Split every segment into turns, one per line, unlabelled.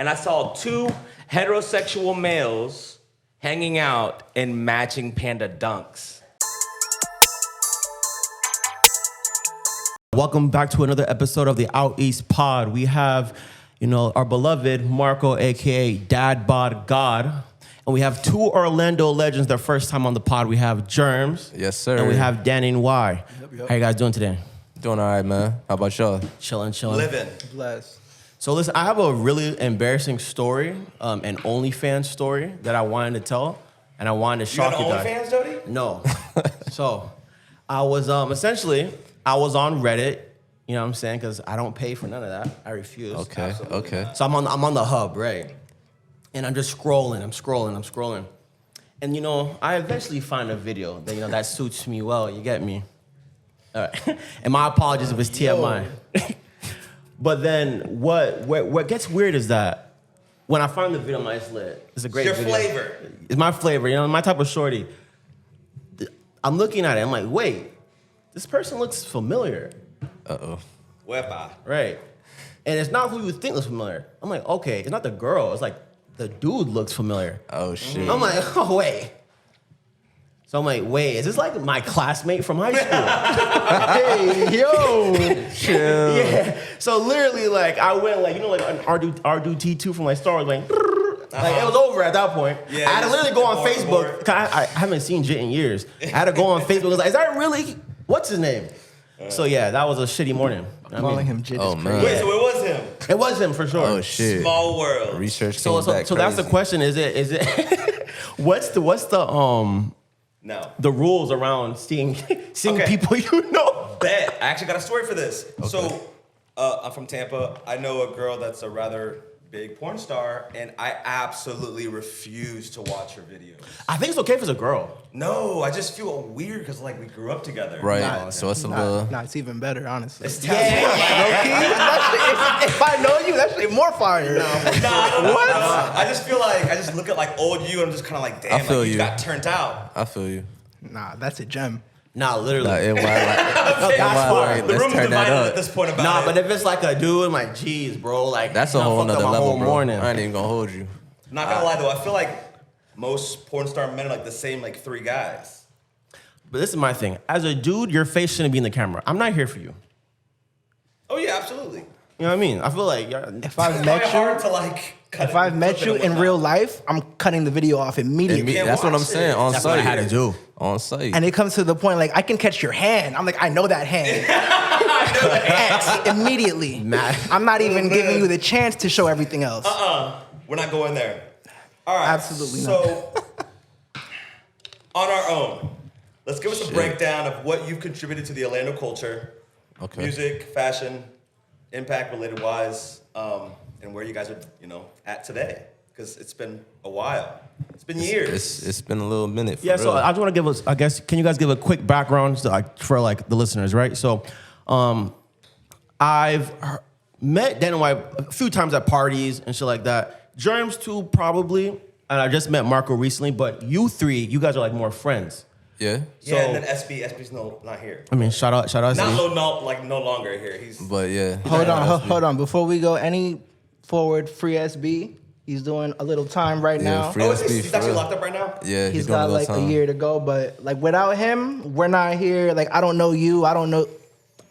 and I saw two heterosexual males hanging out in matching Panda dunks.
Welcome back to another episode of the OutEast pod. We have, our beloved Marco, aka Dad Bod God, and we have two Orlando legends. Their first time on the pod. We have Jermz,
yes sir,
and we have Dan EnWhy. Yep. How you guys doing today?
Doing all right, man. How about y'all?
Chilling.
Living.
Blessed.
So listen, I have a really embarrassing story, an OnlyFans story that I wanted to tell, and I wanted to shock you guys.
You got OnlyFans, Jodye?
No. So I was essentially I was on Reddit. You know what I'm saying? Because I don't pay for none of that. I refuse.
Okay.
So I'm on the hub, right? And I'm just scrolling. I'm scrolling. And I eventually find a video that that suits me well. You get me? All right. And my apologies if it's TMI. But then what gets weird is that when I find the video, I'm like, it's lit. It's a great video.
It's your flavor.
It's my flavor. My type of shorty. I'm looking at it. I'm like, wait, this person looks familiar.
Uh-oh.
Wepa.
Right. And it's not who you would think looks familiar. I'm like, okay, it's not the girl. It's like the dude looks familiar.
Oh, shit.
I'm like, oh, wait. So I'm like, wait, is this like my classmate from high school? Hey, yo.
Chill.
Yeah. So literally, like, I went like, like an R2T2 from like Star Wars, like, like it was over at that point.
Yeah,
I had to literally go on Facebook. I haven't seen Jit in years. I had to go on Facebook. I was like, is that really, what's his name? So yeah, that was a shitty morning.
Calling him Jit is
man.
crazy.
Wait, so it was him?
It was him for sure.
Oh, shit.
Small world.
Research
So
came back
that's the
crazy.
question. Is it what's the
No.
the rules around seeing
Okay.
people you know?
Bet. I actually got a story for this. Okay. So, I'm from Tampa. I know a girl that's a rather big porn star, and I absolutely refuse to watch her videos.
I think it's okay if it's a girl.
No, I just feel weird because we grew up together.
Right. So it's a little...
Nah, it's even better, honestly.
It's
Yeah.
If I know you, that shit more fire.
What? I just feel like I just look at old you and I'm just kind of like, damn,
I feel
you
you.
got turned out.
I feel you.
Nah, that's a gem.
Nah, literally.
Like,
The
let's
room is
turn that
divided
up.
at this point about
Nah,
it.
but if it's like a dude, I'm like, geez, bro, like
That's a
you
whole
fucked up
nother
my
level,
whole
bro.
morning.
I ain't even gonna hold you.
Not gonna lie though, I feel like most porn star men are like the same three guys.
But this is my thing. As a dude, your face shouldn't be in the camera. I'm not here for you.
Oh yeah, absolutely.
You know what I mean? I feel like
If I've
It's
met
probably hard
you,
to cut
if
it
I've
and
met
flip
you
it
in
and
real
whatnot.
life, I'm cutting the video off immediately.
can't
That's what I'm
watch
saying.
it.
On
that's
site.
what I had to do.
On site.
And it comes to the point, like, I can catch your hand. I'm like, I know that hand. X, immediately.
Mad.
I'm not even giving you the chance to show everything else.
We're not going there. All right.
Absolutely
So, on our own, let's give us a breakdown of what you've contributed to the Orlando culture.
Okay.
Music, fashion, impact related wise, and where you guys are, at today. Because it's been a while. It's been years.
It's been a little minute. For
Yeah,
real.
so I just want to give us, I guess, can you guys give a quick background for the listeners, right? So, I've met Dan EnWhy a few times at parties and shit like that. Jermz too, probably, and I just met Marco recently. But you guys are like more friends.
Yeah.
Yeah, and then SB's not here.
I mean, shout out,
Not
SB.
no longer here. He's
But yeah.
Hold on. Before we go any forward, free SB. He's doing a little time right now.
free
he's
SB, for
actually
real.
locked up right now.
Yeah,
He's
doing
got
little
like
time.
a year to go, but like without him, we're not here. Like I don't know you, I don't know,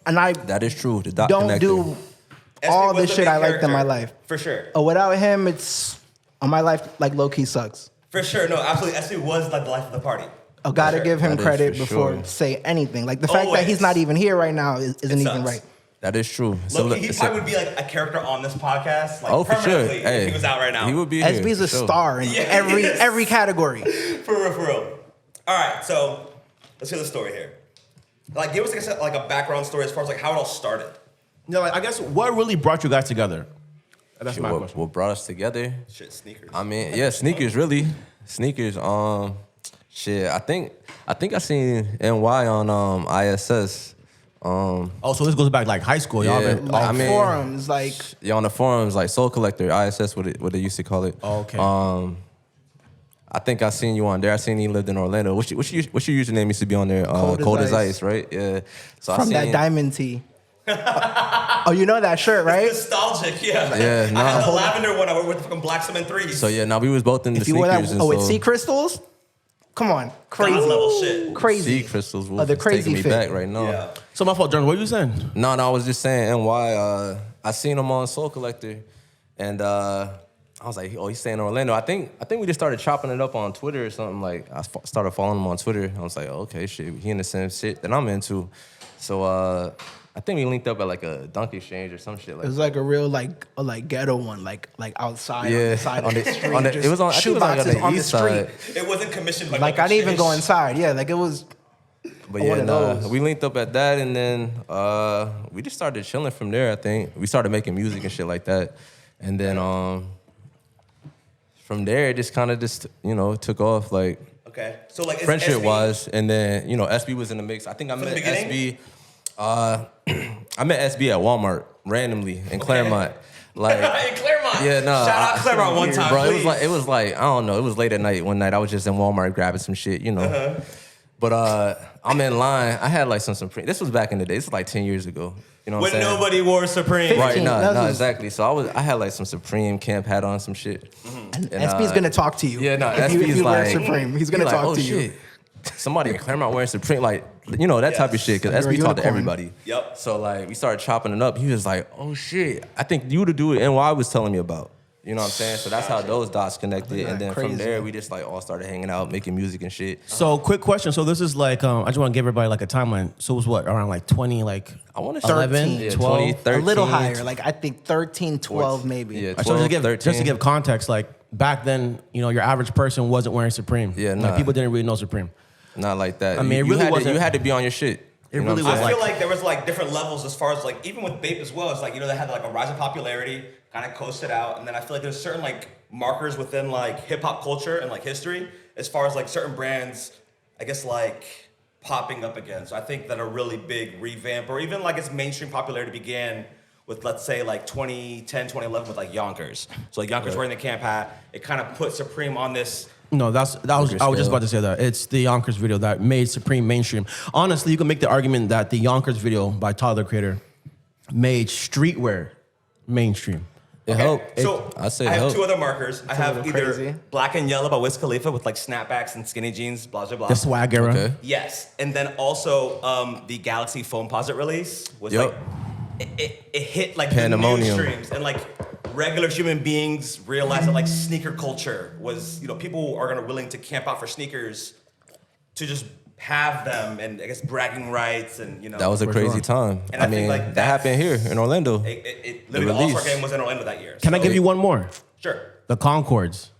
and I
That is true. The dot
don't
connector.
do
SB
all
was
the
a
shit
big
I liked in my
character,
life.
For sure.
Without him, it's my life like low key sucks.
For sure. No, absolutely. SB was like the life of the party.
I gotta
sure.
give him
That is
credit
for
before
sure.
say anything. Like the fact that he's
Always.
not even here right now isn't even
sucks.
right.
That is true. So
Look, he probably would be like a character on this podcast, like
oh, for sure.
permanently,
Hey,
if he was out right now.
He would be here.
SB's a
for sure.
star in
Yeah,
every
he is.
every category.
For real. All right, so let's hear the story here. Like, give us like a background story as far as like how it all started.
I guess what really brought you guys together? That's
Shit,
my
what,
question.
what brought us together?
Shit, sneakers.
I mean, yeah, sneakers really. Sneakers. Shit. I think I seen NY on ISS.
Oh, so this goes back like high school, y'all.
Yeah.
Been,
Like
I mean-
forums, like
Yeah, on the forums like Soul Collector, ISS, what they used to call it.
Oh, okay.
I think I seen you on there. I seen you lived in Orlando. What's your username used to be on there?
Cold as
Cold as
Ice.
Ice, right? Yeah. So
from
I seen
that diamond tee. Oh, Oh, you know that shirt, right?
Nostalgic, yeah.
Yeah,
I
nah.
had the lavender one. I wore with the fucking black cement 3s.
So yeah, now we was both in the
If you wore
sneakers.
that,
and
oh, with
so
sea crystals. Come on, crazy
God level shit.
crazy.
sea crystals.
Oh, the
It's
crazy
taking me
fit.
back right now.
Yeah.
So my fault, Jermz. What were you saying?
No, I was just saying NY. I seen him on Soul Collector, and I was like, oh, he's staying in Orlando. I think we just started chopping it up on Twitter or something. Like I started following him on Twitter. I was like, oh, okay, shit, he in the same shit that I'm into. So I think we linked up at like a dunk exchange or some shit like.
It was like a real like ghetto one, like outside on
Yeah,
the side
on
of the
the-
street.
on the-
just
it was on- I think it was like on
shoeboxes
the
on the
east
street.
side.
It wasn't commissioned by
Like I
Dunk
didn't even go
Exchange.
inside. Yeah, like it was.
But
one
yeah,
of
nah,
those.
we linked up at that, and then we just started chilling from there. I think we started making music and shit like that, and then from there it just kind of took off like
Okay. So like, is
friendship
SB
wise, and then SB was in the mix. I think I
From the
met
beginning?
SB. I met SB at Walmart randomly in Claremont. Like,
in Claremont.
yeah, no.
Shout out Claremont one time,
bro.
please.
It was like I don't know. It was late at night one night. I was just in Walmart grabbing some shit, But I'm in line. I had like some Supreme. This was back in the day. This was like 10 years ago. You know what
When
I'm saying?
nobody wore Supreme.
Right,
15,
no,
that was-
exactly. So I had like some Supreme camp hat on, some shit.
And
And,
SB's gonna talk to you.
Yeah, no,
if you,
SB's
if you wear
like
Supreme, he's gonna
like,
talk
oh,
to you.
shit. Somebody in Claremont wearing Supreme, like that type of
Yes.
shit. Because
You're a
SB talked to
unicorn.
everybody.
Yep.
So like we started chopping it up. He was like, oh shit, I think you to do it. NY was telling me about. You know what I'm saying? So that's how those dots connected, and then from
Crazy.
there we just like all started hanging out, making music and shit.
So quick question. So this is like, I just want to give everybody like a timeline. So it was what, around like 20, like
I want to say
11,
yeah,
12?
20,
A
13,
little higher, like I think 13, 12 maybe.
Yeah,
So
12,
just
13.
to give context, like back then, your average person wasn't wearing Supreme.
Yeah,
Like,
nah.
people didn't really know Supreme.
Not like that.
I mean, it
you
really
had
wasn't-
you had to be on your shit.
It
You know
really
what I'm
was
I
saying?
feel like there was like different levels as far as like even with Bape as well. It's like they had like a rise in popularity, kind of coasted out, and then I feel like there's certain like markers within like hip hop culture and like history as far as like certain brands, I guess like popping up again. So I think that a really big revamp or even like its mainstream popularity began with, let's say, like 2010, 2011 with like Yonkers. So like Yonkers wearing the camp hat, it kind of put Supreme on this.
No, I was just about to say that. It's the Yonkers video that made Supreme mainstream. Honestly, you can make the argument that the Yonkers video by Tyler, the Creator, made streetwear mainstream.
It
Okay,
helped.
so
I say
I
it
have
helped.
two other markers. I have
little
either
crazy.
Black and Yellow by Wiz Khalifa with like snapbacks and skinny jeans, blah blah blah.
The swag era.
Okay.
Yes, and then also the Galaxy Foamposite release was
Yup.
like it hit like
Pandemonium.
the mainstreams and like regular human beings realized that like sneaker culture was people are gonna willing to camp out for sneakers to just have them and I guess bragging rights and
That was a
For
crazy
sure.
time.
And
I
I think,
mean,
like,
that
that's-
happened here in Orlando.
it literally the All-Star
release.
game was in Orlando that year.
Can I
So-
give you one more?
Sure.
The Concords.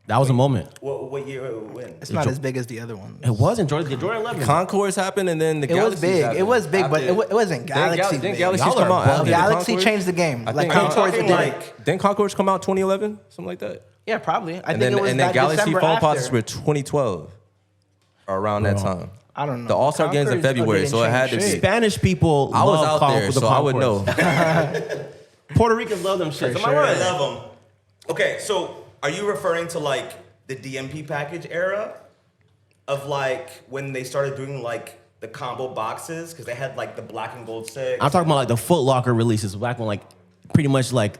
That was a moment.
What year? When?
It's not as big as the other one.
It wasn't Jordan 11.
Concourse happened, and then the
It was
Galaxies
big.
happened
It was big, but
after-
it wasn't Galaxy
Didn't
big.
Galaxies
Y'all
come
are
out after
bugging.
the
Galaxy
Concourse?
changed the game.
I
Like
think-
Concourse
talking
did.
like-
Didn't Concourse come out 2011? Something like that?
Yeah, probably. I
And
think
then
it was that
Galaxy
December
Foamposits
after.
were 2012 or around that time.
I don't know.
The All-Star games in
Concourse
February,
didn't
so it had to
change
be.
shit.
Spanish people
I was
love
out there,
the
so I would know.
Concords. Puerto Ricans love them shit. Am I
sure.
right?
I love them. Okay, so are you referring to like the DMP package era of like when they started doing like the combo boxes because they had like the black and gold six?
I'm talking about like the Foot Locker releases back when like pretty much like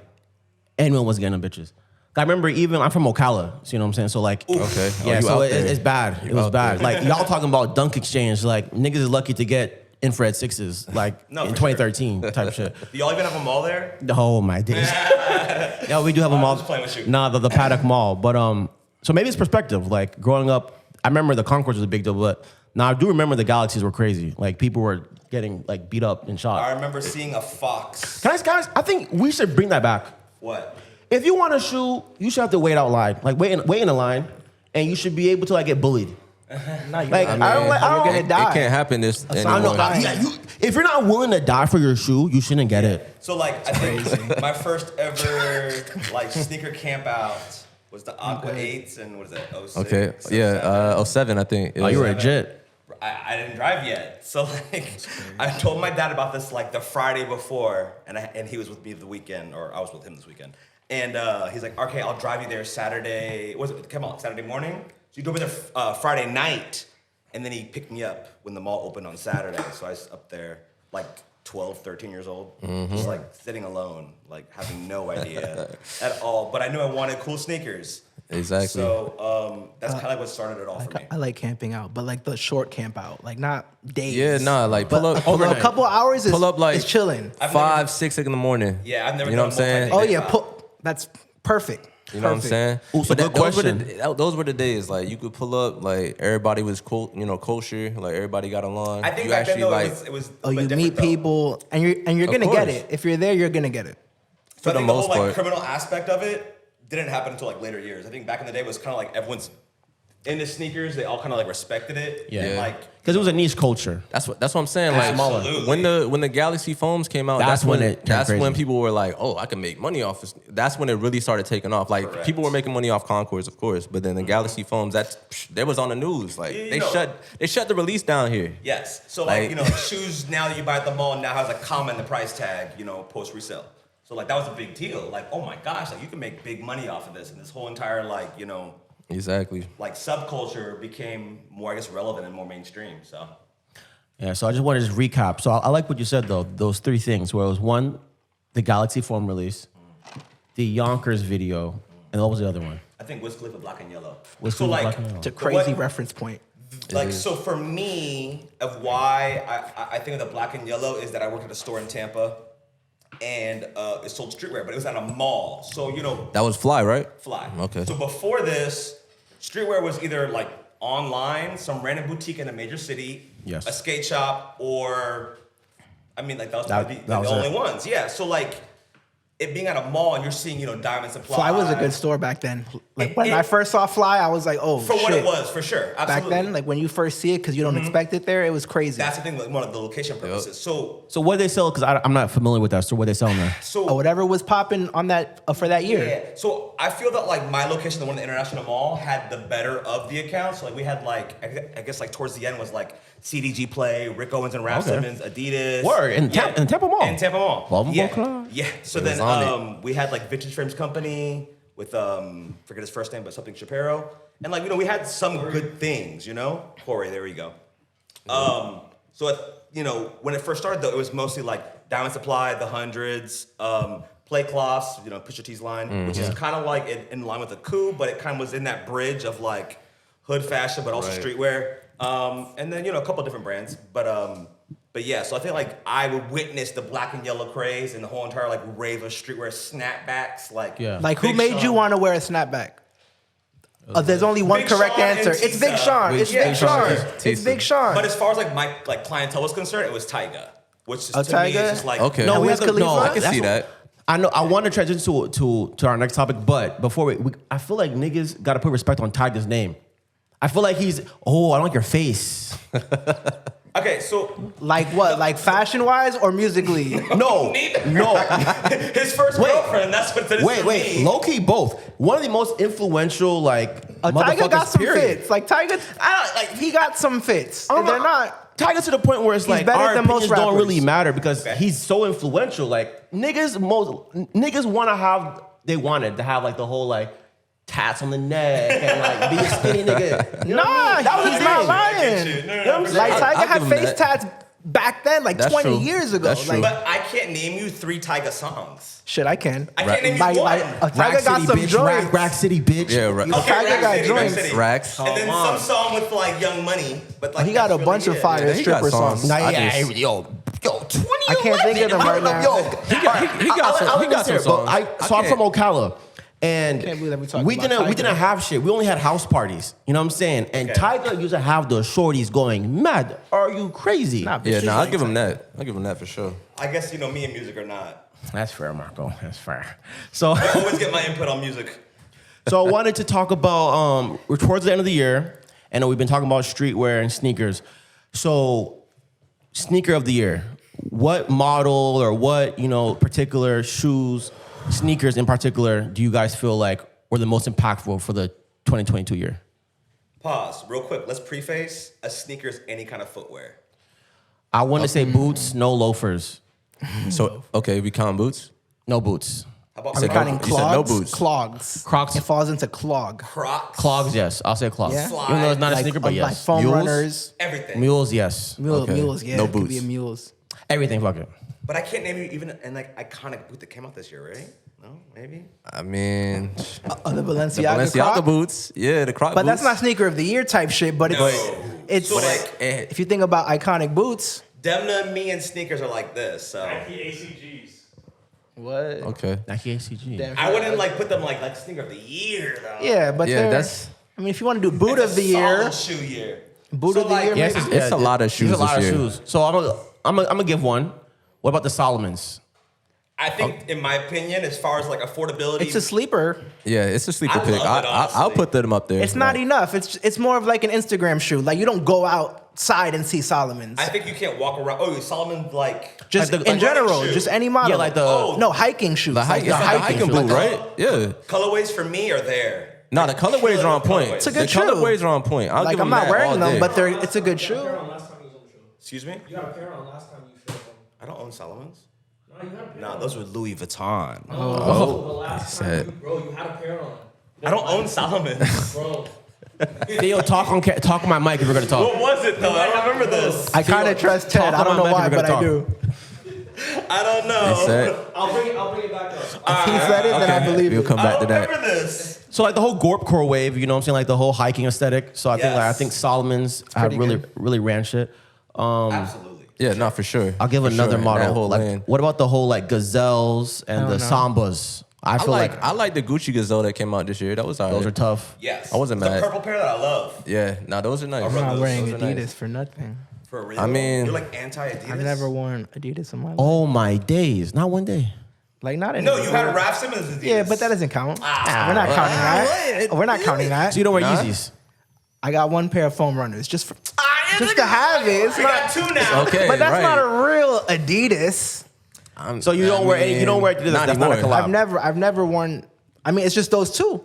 anyone was getting them bitches. I remember even I'm from Ocala, so you know what I'm saying? So like,
Okay. Oh,
yeah,
you
so
out there.
it's bad. It was
out
bad.
there.
Like y'all talking about dunk exchange, like niggas is lucky to get infrared sixes, like
No,
in
for sure.
2013 type shit.
Do y'all even have them all there?
Oh my days. Yeah, we do have a mall.
just playing with you.
Nah, the Paddock Mall. But so maybe it's perspective. Like growing up, I remember the Concourse was a big deal, but now I do remember the Galaxies were crazy. Like people were getting like beat up and shot.
I remember seeing a fox.
Guys, I think we should bring that back.
What?
If you want to shoot, you should have to wait out line, like wait in a line, and you should be able to like get bullied.
No, you're
Like,
not.
I don't like- I
You're
don't-
gonna
It
die.
can't happen this
I
anymore.
know. If you're not willing to die for your shoe, you shouldn't get it.
So like I think my first ever like sneaker camp out was the Aqua 8s and what is that? 06?
Okay.
07?
Yeah. 07, I think. It
Oh, you were
was.
legit.
I didn't drive yet, so like I told my dad about this like the Friday before, and he was with me the weekend, or I was with him this weekend, and he's like, okay, I'll drive you there Saturday. Was it come on Saturday morning? So he drove me there Friday night, and then he picked me up when the mall opened on Saturday. So I was up there like 12, 13 years old. Just like sitting alone, like having no idea at all. But I knew I wanted cool sneakers.
Exactly.
So that's kind of like what started it all for me.
I like camping out, but like the short camp out, like not days.
Yeah, nah, like pull up
A couple hours is
pull up like
is chilling.
5, 6 in the morning.
Yeah, I've never.
You know what I'm saying?
Oh yeah, that's perfect.
You know what I'm saying?
Also, good question.
Those were the days. Like you could pull up, like everybody was cool, kosher. Like everybody got along.
I think
you
back then,
actually
though,
like.
it was
Oh,
a bit
you
different,
meet
though.
people, and you're gonna get
course.
it. If you're there, you're gonna get it.
So I
the
think the
most
whole like
part.
criminal aspect of it didn't happen until like later years. I think back in the day it was kind of like everyone's into sneakers. They all kind of like respected it.
Yeah.
And, like
Because it was a niche culture.
That's what I'm saying. Like
Absolutely.
when the Galaxy foams came out,
That's when it turned
that's when
crazy.
people were like, oh, I can make money off this. That's when it really started taking off. Like
Correct.
people were making money off Concords, of course, but then the Galaxy foams, that was on the news. Like
Yeah,
they
you know.
shut the release down here.
yes. So
Like-
shoes now that you buy at the mall now has a comma in the price tag. Post resale. So like that was a big deal. Like oh my gosh, like you can make big money off of this, and this whole entire
Exactly.
like subculture became more I guess relevant and more mainstream. So.
Yeah, so I just want to just recap. So I like what you said, though, those three things, where it was one, the Galaxy Foam release, the Yonkers video, and what was the other one?
I think Wiz Khalifa Black and Yellow.
Wiz
So
Khalifa
like,
Black and Yellow.
It's a crazy
What-
reference point.
like so for me of why I think of the Black and Yellow is that I worked at a store in Tampa, and it sold streetwear, but it was at a mall. So
That was Fly, right?
Fly.
Okay.
So before this, streetwear was either like online, some random boutique in a major city,
Yes.
a skate shop, or I mean like that was
That-
probably
that
the
was
only
it.
ones. Yeah. So like it being at a mall and you're seeing Diamond Supply.
Fly was a good store back then. Like when
It-
I first saw Fly, I was like, oh
for
shit.
what it was, for sure. Absolutely.
Back then, like when you first see it, because you don't expect it there, it was crazy.
That's the thing, like one of the location purposes. So
So what did they sell? Because I'm not familiar with that store. What they selling there?
Or whatever was popping on that for that year.
Yeah. So I feel that like my location, the one in the International Mall, had the better of the accounts. So like we had like I guess like towards the end was like CDG Play, Rick Owens and Raf
Okay.
Simons, Adidas.
Word, in Tampa Mall.
In Tampa Mall.
Lovable
yeah.
Club.
Yeah. So
It was
then
on
we had like Vintage Frames Company with forget his first name, but something Shapiro. And like we had some good things, Corey, there we go. So when it first started though, it was mostly like Diamond Supply, the Hundreds, Play Cloths, Pusha T's line, which is kind of like in line with the coup, but it kind of was in that bridge of like hood fashion, but also
Right.
streetwear. And then a couple different brands, but yeah. So I think like I would witness the Black and Yellow craze and the whole entire like rave of streetwear snapbacks, like
Yeah.
Like who
Big
made you
Sean.
want to wear a snapback? There's only one
Big
correct
Sean and
answer. It's Big
Tisa.
Sean. It's
Yeah.
Big Sean.
Tisa.
It's Big Sean.
But as far as like my clientele was concerned, it was Tyga, which is,
Oh,
to me
Tyga?
is just like
Okay.
No,
And
we
Wiz
have to, no,
Khalifa?
I can
that's
see
what-
that.
I know. I want to transition to our next topic, but before we I feel like niggas got to put respect on Tyga's name. I feel like he's, I don't like your face.
okay, so
Like what? Like fashion wise or musically?
No, no.
his first girlfriend, that's what it is. to
Wait.
me.
Low key, both. One of the most influential, like,
Tyga
motherfuckers,
got some
period.
fits. Like Tyga, he got some fits.
I'm
And they're not.
Tyga to the point where it's like
better
our
than most
opinions don't
rappers.
really matter because
Okay.
he's so influential. Like niggas want to have they wanted to have like the whole like tats on the neck and like be a skinny nigga. You know what I mean? That was
he's
his
not
thing.
lying.
No,
You know what I'm saying?
Like
I'll
Tyga
give
had
him
face
that.
tats back then, like
That's
20
true.
years ago.
That's
Like,
true.
But I can't name you 3 Tyga songs.
shit, I can.
I can't name you
Like,
one.
Tyga
Rack
got
City,
some
bitch.
joints.
Rack City, bitch.
Yeah, right.
Okay. Tyga got joints.
Racks.
And then some song with like Young Money, but like
He got
that's
a bunch
really
of
it.
fire
Yeah, he got
stripper
songs.
songs.
Nah,
I
yeah,
just-
yo, 2011.
I can't think of them right now.
Yo,
He got some songs.
So I'm from Ocala. And
Can't believe that we talking
we
about
didn't we
Tyga.
didn't have shit. We only had house parties. You know what I'm saying? And
Okay.
Tyga used to have the shorties going mad. Are you crazy?
Nah,
Yeah,
bitch,
nah, I'll give him that. I'll give him that for sure.
I guess me and music are not.
That's fair, Marco. That's fair. So
I always get my input on music.
So I wanted to talk about we're towards the end of the year, and we've been talking about streetwear and sneakers. So sneaker of the year. What model or what, particular shoes, sneakers in particular, do you guys feel like were the most impactful for the 2022 year?
Pause, real quick. Let's preface a sneaker is any kind of footwear.
I want to say boots, no loafers.
So, okay, we count boots?
No boots.
How about
Are we
no-
counting
you said no
clogs?
boots.
Clogs.
Crocs.
It falls into clog.
Crocs?
Clogs, yes. I'll say clogs.
Yeah?
Even though it's not a
Like,
sneaker, but
like
yes.
foam
Mules?
runners.
Everything.
Mules, yes.
Mules,
Okay.
yeah.
No
it could be
boots.
a mules.
Everything fucking.
But I can't name you even an like iconic boot that came out this year, right? No, maybe.
I mean,
The
the
Balenciaga,
Balenciaga
Croc.
boots. Yeah, the Croc
But
boots.
that's not sneaker of the year type shit. But
No.
it's
So, like,
if you think about iconic boots.
Demna, me, and sneakers are like this. So
Nike ACGs.
What?
Okay.
Nike ACG.
Damn.
I wouldn't like put them like sneaker of the year though.
Yeah, but
Yeah,
they're-
that's-
I mean, if you want to do boot
It's
of the
a
year,
solid shoe year.
boot
So,
of the
like,
year,
Yes,
maybe.
It's a lot of shoes
It's a lot
this
of
year.
shoes. So I'm gonna give one. What about the Solomons?
I think, in my opinion, as far as like affordability,
It's a sleeper.
Yeah, it's a sleeper
I
pick.
love it, honestly.
I'll put them up there.
It's not
Like,
enough. It's more of like an Instagram shoe. Like you don't go outside and see Solomons.
I think you can't walk around. Oh, Solomon like
Just
like the-
in
like
general,
running shoe.
just any model.
Yeah, like the-
Oh.
no hiking shoes.
The
Like
hiking,
the
it's like a
hiking
hiking
shoe.
boot,
Like,
right? Yeah.
colorways for me are there.
No, the colorways are on point.
It's
a good
the
shoe.
colorways are on point. I'll
Like
give
I'm
them
not
that
wearing
all
them,
day.
but it's a good shoe.
Last time you was on the show.
Excuse me?
You got a pair on last time you showed them.
I don't own Solomons.
No, you had a pair
Nah,
on.
those were Louis Vuitton.
The last time
said-
you, bro, you had a pair on.
I don't own Solomons.
Bro.
Theo, talk on my mic if we're gonna talk.
What was it though? I don't remember this.
I kind of trust Ted.
talk
I don't know
about
why,
Magic, we're
but I
gonna
do.
I don't know.
He said,
I'll bring it back up.
If he said it, then I believe
we'll
it.
come
I
back to
don't
that.
remember this.
So like the whole Gorpcore wave, you know what I'm saying? Like the whole hiking aesthetic. So I
Yes.
think Solomons have
pretty
really
good.
really ran shit.
Absolutely.
Yeah, no, for sure.
I'll give
For
another
sure. That
model.
whole
Like,
lane.
what about the whole like gazelles and the
know.
sambas? I feel like
I like the Gucci Gazelle that came out this year. That was alright.
those are tough.
Yes.
I wasn't
the
mad.
purple pair that I love.
Yeah, no, those are nice.
I'm not
those
wearing
are
Adidas
nice.
for nothing.
For real.
I mean-
you're like anti-Adidas.
I've never worn Adidas in my life.
Oh my days! Not one day.
Like not
No,
anymore.
you had Raf Simmons Adidas.
Yeah, but that doesn't count. We're not counting that. We're not counting that.
So you don't wear
Nah.
Yeezys?
I got one pair of foam runners just to have it. It's
You
not,
got two now.
Okay,
but that's
right.
not a real Adidas.
So you don't wear any? You don't wear Adidas?
Not
That's not a
anymore.
collab.
I've never worn. I mean, it's just those two.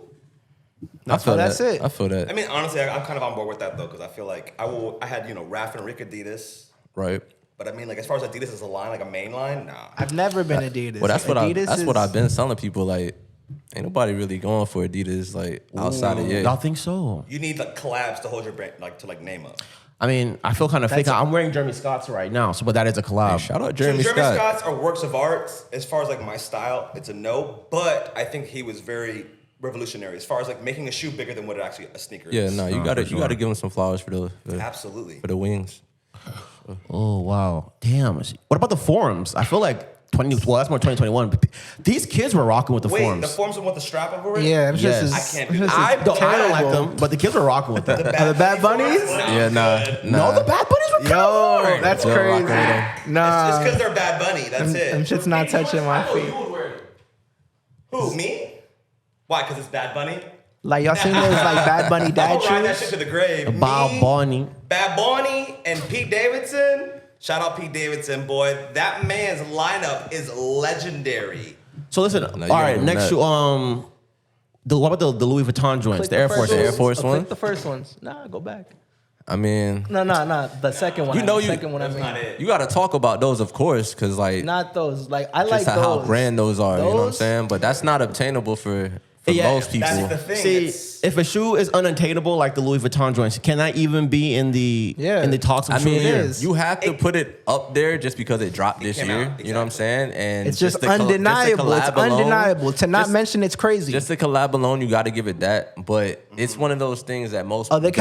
I feel
that's
that.
it.
I feel that.
I mean, honestly, I'm kind of on board with that though, because I feel like I had Raf and Rick Adidas,
Right.
but I mean, like as far as Adidas as a line, like a main line, nah.
I've never been Adidas.
Well, that's
Adidas
what I've been telling people. Like, ain't nobody really going for Adidas like outside of
Y'all think so?
You need like collabs to hold your brand, like to like name up.
I mean, I feel kind of fake. I'm wearing Jeremy Scott's right now, so but that is a collab.
Shout out
So
Jeremy Scott.
Scott's are works of art. As far as like my style, it's a no. But I think he was very revolutionary as far as like making a shoe bigger than what it actually a sneaker
Yeah,
is.
no, you gotta give him some flowers for the
Absolutely.
for the wings.
Oh wow, damn. What about the forums? I feel like that's more 2021. These kids were rocking with the
Wait,
forums.
the forms with the strap over it?
Yeah, it's
Yes.
just.
I can't do
it's
that.
just
I don't like
terrible.
them, but the kids were rocking with them.
Are the Bad Bunnies?
Yeah, nah.
No, the Bad Bunnies were
Yo,
covered.
that's
Still rocking
crazy.
with them.
It's
Nah,
because they're Bad Bunny. That's
them
it.
shit's not touching my feet.
You would wear it.
Who, me? Why? Because it's Bad Bunny?
Like y'all seen those like Bad Bunny dad
I'll ride that
shoes?
shit to the grave.
Bad
Me,
Bunny.
Bad Bunny and Pete Davidson. Shout out Pete Davidson, boy. That man's lineup is legendary.
So listen,
you
all right,
gotta
next
do
shoe. What about the Louis Vuitton joints, the Air Force?
Air Force
Click
One?
the first ones. Nah, go back.
I mean,
No, the second one.
You know
the
you-
second one. I
That's
mean,
not it.
you gotta talk about those, of course, because like
not those. Like I like
just
those.
how grand those are. You know what I'm
Those-
saying? But that's not obtainable for
Yeah,
most people.
That's the thing.
See,
It's-
if a shoe is unattainable like the Louis Vuitton joints, can that even be in the talks of
I
shoe
mean,
of the year?
is.
you have to put it up there just because it dropped this
came
year.
out,
You know what I'm
exactly.
saying? And
It's just
the just the
undeniable. It's
collab alone-
undeniable. To not
just-
mention it's crazy.
Just the collab alone, you got to give it that. But it's one of those things that most
the
average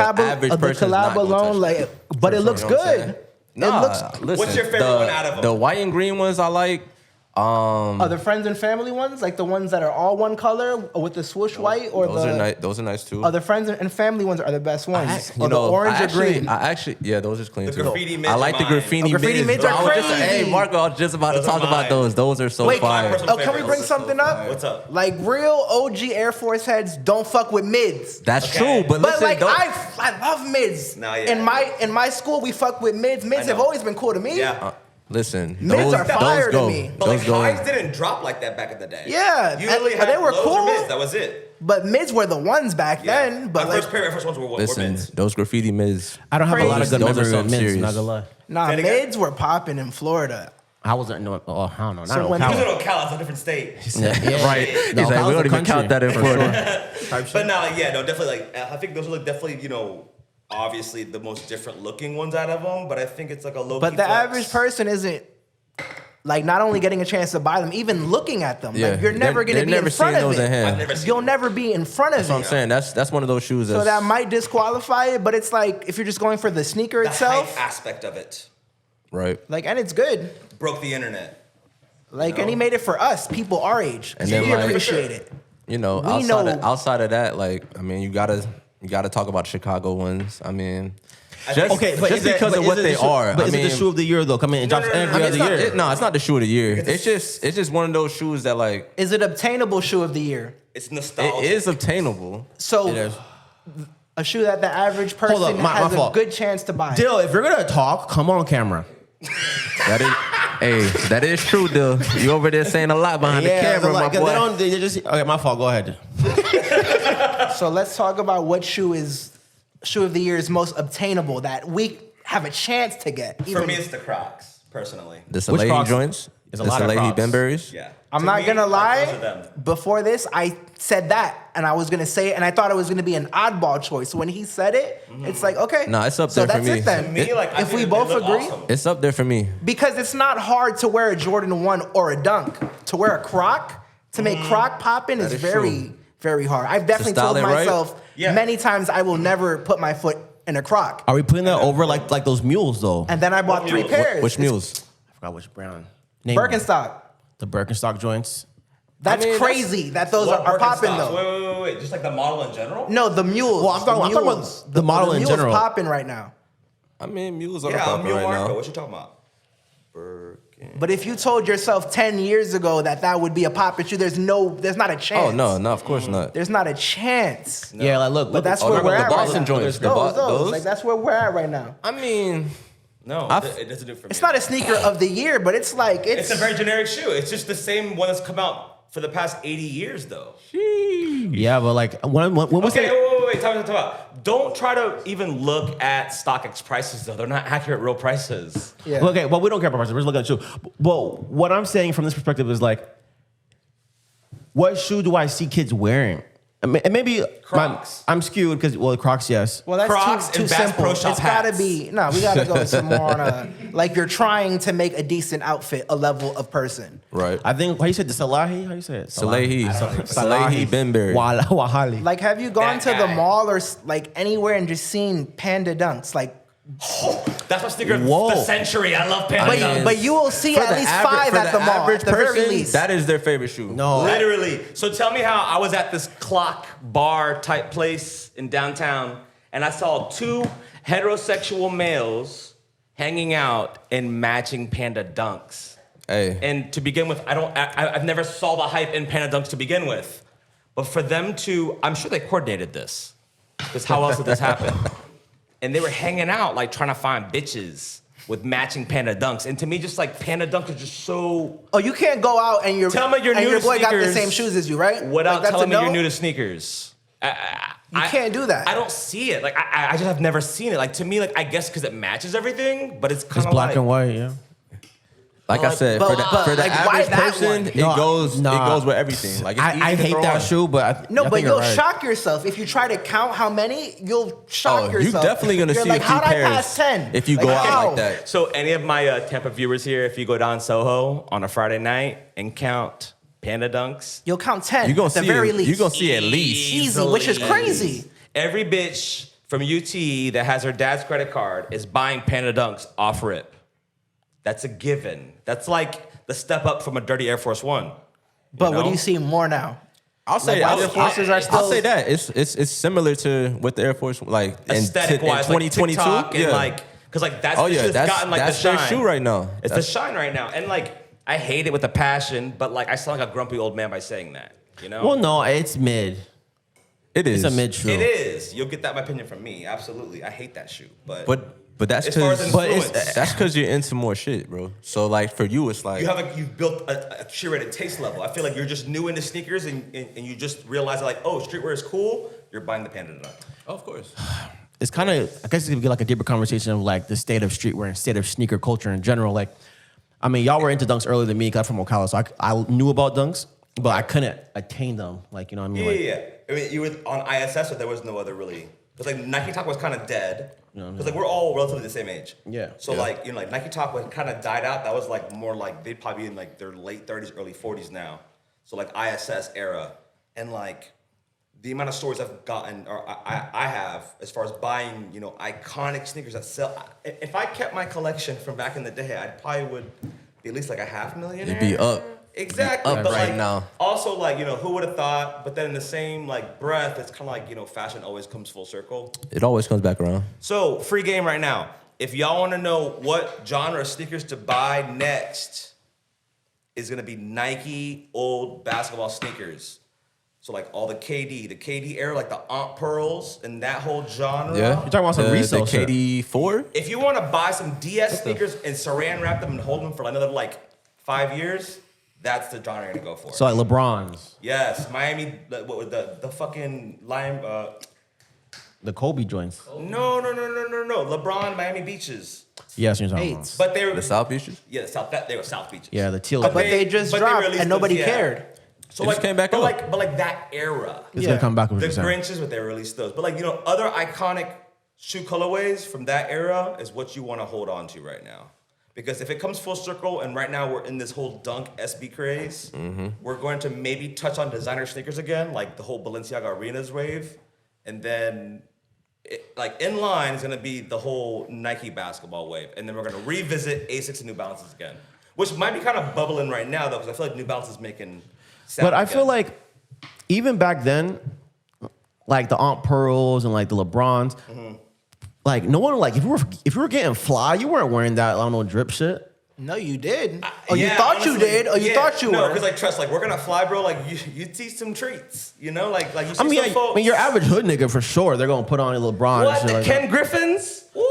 the
person is not
collab
gonna
alone,
touch
like,
that.
but it looks
You know what I'm
good.
saying?
It
Nah,
looks.
listen,
What's your favorite one out of them?
The white and green ones I like.
Are the friends and family ones like the ones that are all one color with the swoosh white, or
Those
the
are nice. Those are nice too.
Are the friends and family ones are the best ones?
You
Or the
know,
orange
I
or
actually,
green?
I actually, yeah, those is clean
The
too.
graffiti mids
I
are
like the
mine.
graffiti,
Graffiti mids are
I was just,
crazy.
hey, Marco, I was just about
Those
to
are
talk about
mine.
those. Those are so
Wait,
fire.
personal
Oh, can we
favorites.
bring
Those are so
something up?
fire. What's up?
Like real OG Air Force heads don't fuck with mids.
That's
Okay.
true, but
But
listen,
like
don't,
I love mids.
Nah, yeah.
In my school we fuck with mids. Mids
I
have
know.
always been cool to me.
Yeah.
listen,
Mids
those,
are fire
those go.
to me.
But
Those
like
go.
highs didn't drop like that back in the day.
Yeah,
You
and-
literally
but
had
they were
lows or
cool.
mids. That was it.
But mids were the ones back
Yeah.
then. But
my
like,
first pair of Air Force Ones were
Listen,
mids.
those graffiti mids.
I don't have a lot of
Crazy.
good
Those are
memories of
something
mints,
serious.
not gonna lie.
nah,
Say it again.
mids were popping in Florida.
I wasn't, no, oh, I don't know.
So
Not in
when
Ocala.
You live in Ocala, it's a different state.
Yeah.
Right.
No,
He's like,
Ocala's
we
a
don't even
country,
count that in
for
Florida.
Type shit.
But now, yeah, no, definitely. Like, I think those are like definitely, obviously the most different looking ones out of them. But I think it's like a low.
But the average person isn't like not only getting a chance to buy them, even looking at them.
Yeah.
Like you're never
They're
gonna be
never
in front
seeing
of
those in
it.
hand.
I've never seen
You'll
them.
never be in front of
That's what I'm
it.
saying. That's one of those shoes.
So that might disqualify it, but it's like if you're just going for the sneaker
The
itself,
hype aspect of it
right.
like, and it's good.
broke the internet.
Like, and he made it for us, people our age.
And
And
then,
we
like-
appreciate it.
You know,
We know-
outside of that, like, I mean, you gotta talk about Chicago ones. I mean, just,
Okay, but
just
is it-
because
but
of
is
what
it
they
the shoe-
are.
But
I
is
mean,
it the shoe of the year though? Come in, it drops every
I mean,
other year.
it's not the shoe of the year. It's just one of those shoes that like
Is it obtainable shoe of the year?
It's nostalgic.
it is obtainable.
So
It is.
a shoe that the average person
up, my
has a
fault.
good chance to buy.
Dill, if you're gonna talk, come on camera.
That is, hey, that is true, Dill. You over there saying a lot behind the camera, my
They
boy.
don't. They just. Okay, my fault. Go ahead.
So let's talk about what shoe of the year is most obtainable that we have a chance to get.
For
Even-
me, it's the Crocs, personally.
The
Which
Salehi
Crocs?
joints,
There's a
the
lot of
Salehi
Crocs.
Benberries.
Yeah.
I'm
To
not
me,
gonna
like, those are
lie.
them.
Before this, I said that, and I was gonna say it, and I thought it was gonna be an oddball choice. So when he said it, it's like okay,
Nah, it's up
so
there for
that's
me.
it then.
To me, like, I
if
think
we
they
both
look
agree,
awesome.
It's up there for me.
because it's not hard to wear a Jordan 1 or a Dunk. To wear a Croc, to make Croc poppin' is
is
very,
true.
very hard. I've definitely
style
told
it right.
myself
Yeah.
many times I will never put my foot in a Croc.
Are we putting that over like those mules though?
And then I bought
What
3
mules?
pairs.
Which mules?
I forgot which brand. Name them.
Birkenstock.
The Birkenstock joints.
That's
mean,
crazy that those
What
are popping
Birkenstocks?
though.
Wait. Just like the model in general?
No, the mules.
Well, I'm talking about
mules.
the model in
mules
general.
popping right now.
I mean, mules are
Yeah, I'm
popular
Mule
right
Marco.
now.
What you talking about? Birkin.
But if you told yourself 10 years ago that would be a popping shoe, there's not a chance.
Oh no, of course not.
There's not a chance.
Yeah, like look.
But that's
Oh,
where
the
we're at
Boston
right now.
joints,
Those. Like that's where we're at right now.
I mean,
No,
I've-
it doesn't do it for me.
It's not a sneaker of the year, but it's like
It's a very generic shoe. It's just the same one that's come out for the past 80 years, though.
Yeah, but like when we
Okay,
say
wait. Time out. Don't try to even look at StockX prices, though. They're not accurate real prices.
yeah.
okay, well we don't care about prices. We're just looking at the shoe. But what I'm saying from this perspective is like, what shoe do I see kids wearing? And maybe
Crocs.
I'm skewed because Crocs, yes.
Well, that's
Crocs
too
and Bass
simple.
Pro Shop
It's gotta
hats.
be we gotta go some more on a like you're trying to make a decent outfit a level of person.
right?
I think how you said the Salahi? How you say it?
Salehi Benberry.
Wahali.
Like, have you gone
That
to the
guy.
mall or like anywhere and just seen Panda Dunks? Like,
That's my sneaker of
Whoa.
the century. I love Panda.
mean,
but you will see at least 5 at the mall at the very least.
that is their favorite shoe.
No.
Literally. So tell me how I was at this clock bar type place in downtown, and I saw 2 heterosexual males hanging out in matching Panda Dunks.
Hey,
And to begin with, I've never saw the hype in Panda Dunks to begin with. But for them to, I'm sure they coordinated this. Because how else did this happen? And they were hanging out, like trying to find bitches with matching Panda Dunks. And to me, just like Panda Dunks are just so,
Oh, you can't go out and
Tell me you're new
your
to
boy got the
sneakers
same shoes as you, right?
without
Like, that's
telling
a
me you're
no?
new to sneakers.
You can't do that.
I don't see it. Like I just have never seen it. Like to me, like I guess because it matches everything, but it's kind
It's
of
black
like,
and white, yeah.
like I said,
but-
for the
like, why
average
that
person,
one?
it
No,
goes
nah.
it goes with everything. Like it's
I
easy to
hate
throw
that
on.
shoe, but
No,
I
but
think
you'll
you're right.
shock yourself if you try to count how many. You'll shock
Oh, you
yourself.
definitely gonna
You're
see
like,
a few
how'd I
pairs
pass 10?
if you go out
how?
like that.
So any of my Tampa viewers here, if you go down Soho on a Friday night and count Panda Dunks,
You'll count 10
You gonna
at the
see
very
it,
least.
you gonna see at least.
Easy, which is crazy.
every bitch from UT that has her dad's credit card is buying Panda Dunks off rip. That's a given. That's like the step up from a dirty Air Force One.
But what
know?
do you see more now?
I'll say
Like,
I'll,
Air Forces are
I'll
still-
say that it's similar to what the Air Force like in
Aesthetic wise,
2022.
like TikTok and like, cause like that's
Oh,
the
yeah,
shit's
that's-
gotten like
that's
the
their
shine.
shoe right now.
It's
That's-
the shine right now, and like I hate it with a passion, but like I sound like a grumpy old man by saying that. You know?
Well, no, it's mid.
it is
It's a mid shoe.
It is. You'll get that my opinion from me. Absolutely, I hate that shoe.
but that's
As far as
because
influence.
that's because you're into more shit, bro. So like for you, it's like
you've built a curated taste level. I feel like you're just new into sneakers and you just realize like, oh, streetwear is cool. You're buying the Panda Dunk.
oh, of course.
It's kind of, I guess it could be like a deeper conversation of like the state of streetwear and state of sneaker culture in general. Like, I mean, y'all were into dunks earlier than me because I'm from Ocala, so I knew about dunks, but I couldn't attain them. Like, you know what I mean?
Yeah,
Like,
yeah. I mean, you were on ISS, but there was no other really. Because like Nike Talk was kind of dead. Because like we're all relatively the same age.
Yeah.
So like like Nike Talk was kind of died out. That was like more like they'd probably be in like their late 30s, early 40s now. So like ISS era, and like the amount of stories I've gotten or I have as far as buying iconic sneakers that sell. If I kept my collection from back in the day, I probably would be at least like a $500,000.
It'd be up.
Exactly.
Up
but
right
like,
now.
Also, like, who would have thought? But then in the same like breath, it's kind of like, fashion always comes full circle.
It always comes back around.
So, free game right now. If y'all want to know what genre of sneakers to buy next, is gonna be Nike old basketball sneakers. So like all the KD era, like the Aunt Pearls and that whole genre.
Yeah.
You're talking about some resale
the
shit.
KD4?
If you want to buy some DS sneakers and saran wrap them and hold them for another like 5 years, that's the genre you're gonna go for.
So like LeBron's,
Yes, Miami. What was the fucking lime?
the Kobe joints.
No. LeBron Miami Beaches.
Yes, you're talking
Eights.
about.
But they were
The South Beaches?
Yeah, they were South Beaches.
Yeah, the teal.
But they just dropped
released
and nobody
those, yeah.
cared.
So
It
like
just came back
but
up.
like that era.
It's gonna come back with
The
what you're saying.
Grinches, but they released those. But like other iconic shoe colorways from that era is what you want to hold on to right now. Because if it comes full circle, and right now we're in this whole Dunk SB craze, we're going to maybe touch on designer sneakers again, like the whole Balenciaga Arenas wave, and then like in line is going to be the whole Nike basketball wave, and then we're going to revisit Asics and New Balances again, which might be kind of bubbling right now though, because I feel like New Balance is making.
But I
again.
feel like even back then, like the Aunt Pearls and like the LeBrons, like no one like if you were getting fly, you weren't wearing that I don't know drip shit.
No, you did.
Yeah,
you thought
honestly,
you did. Or you thought you
no,
were.
because like trust, like we're gonna fly, bro. Like you see some treats, like you see
I mean,
some folks.
your average hood nigga for sure, they're gonna put on a LeBron.
What?
And shit
The
like
Ken
that.
Griffins? Woo!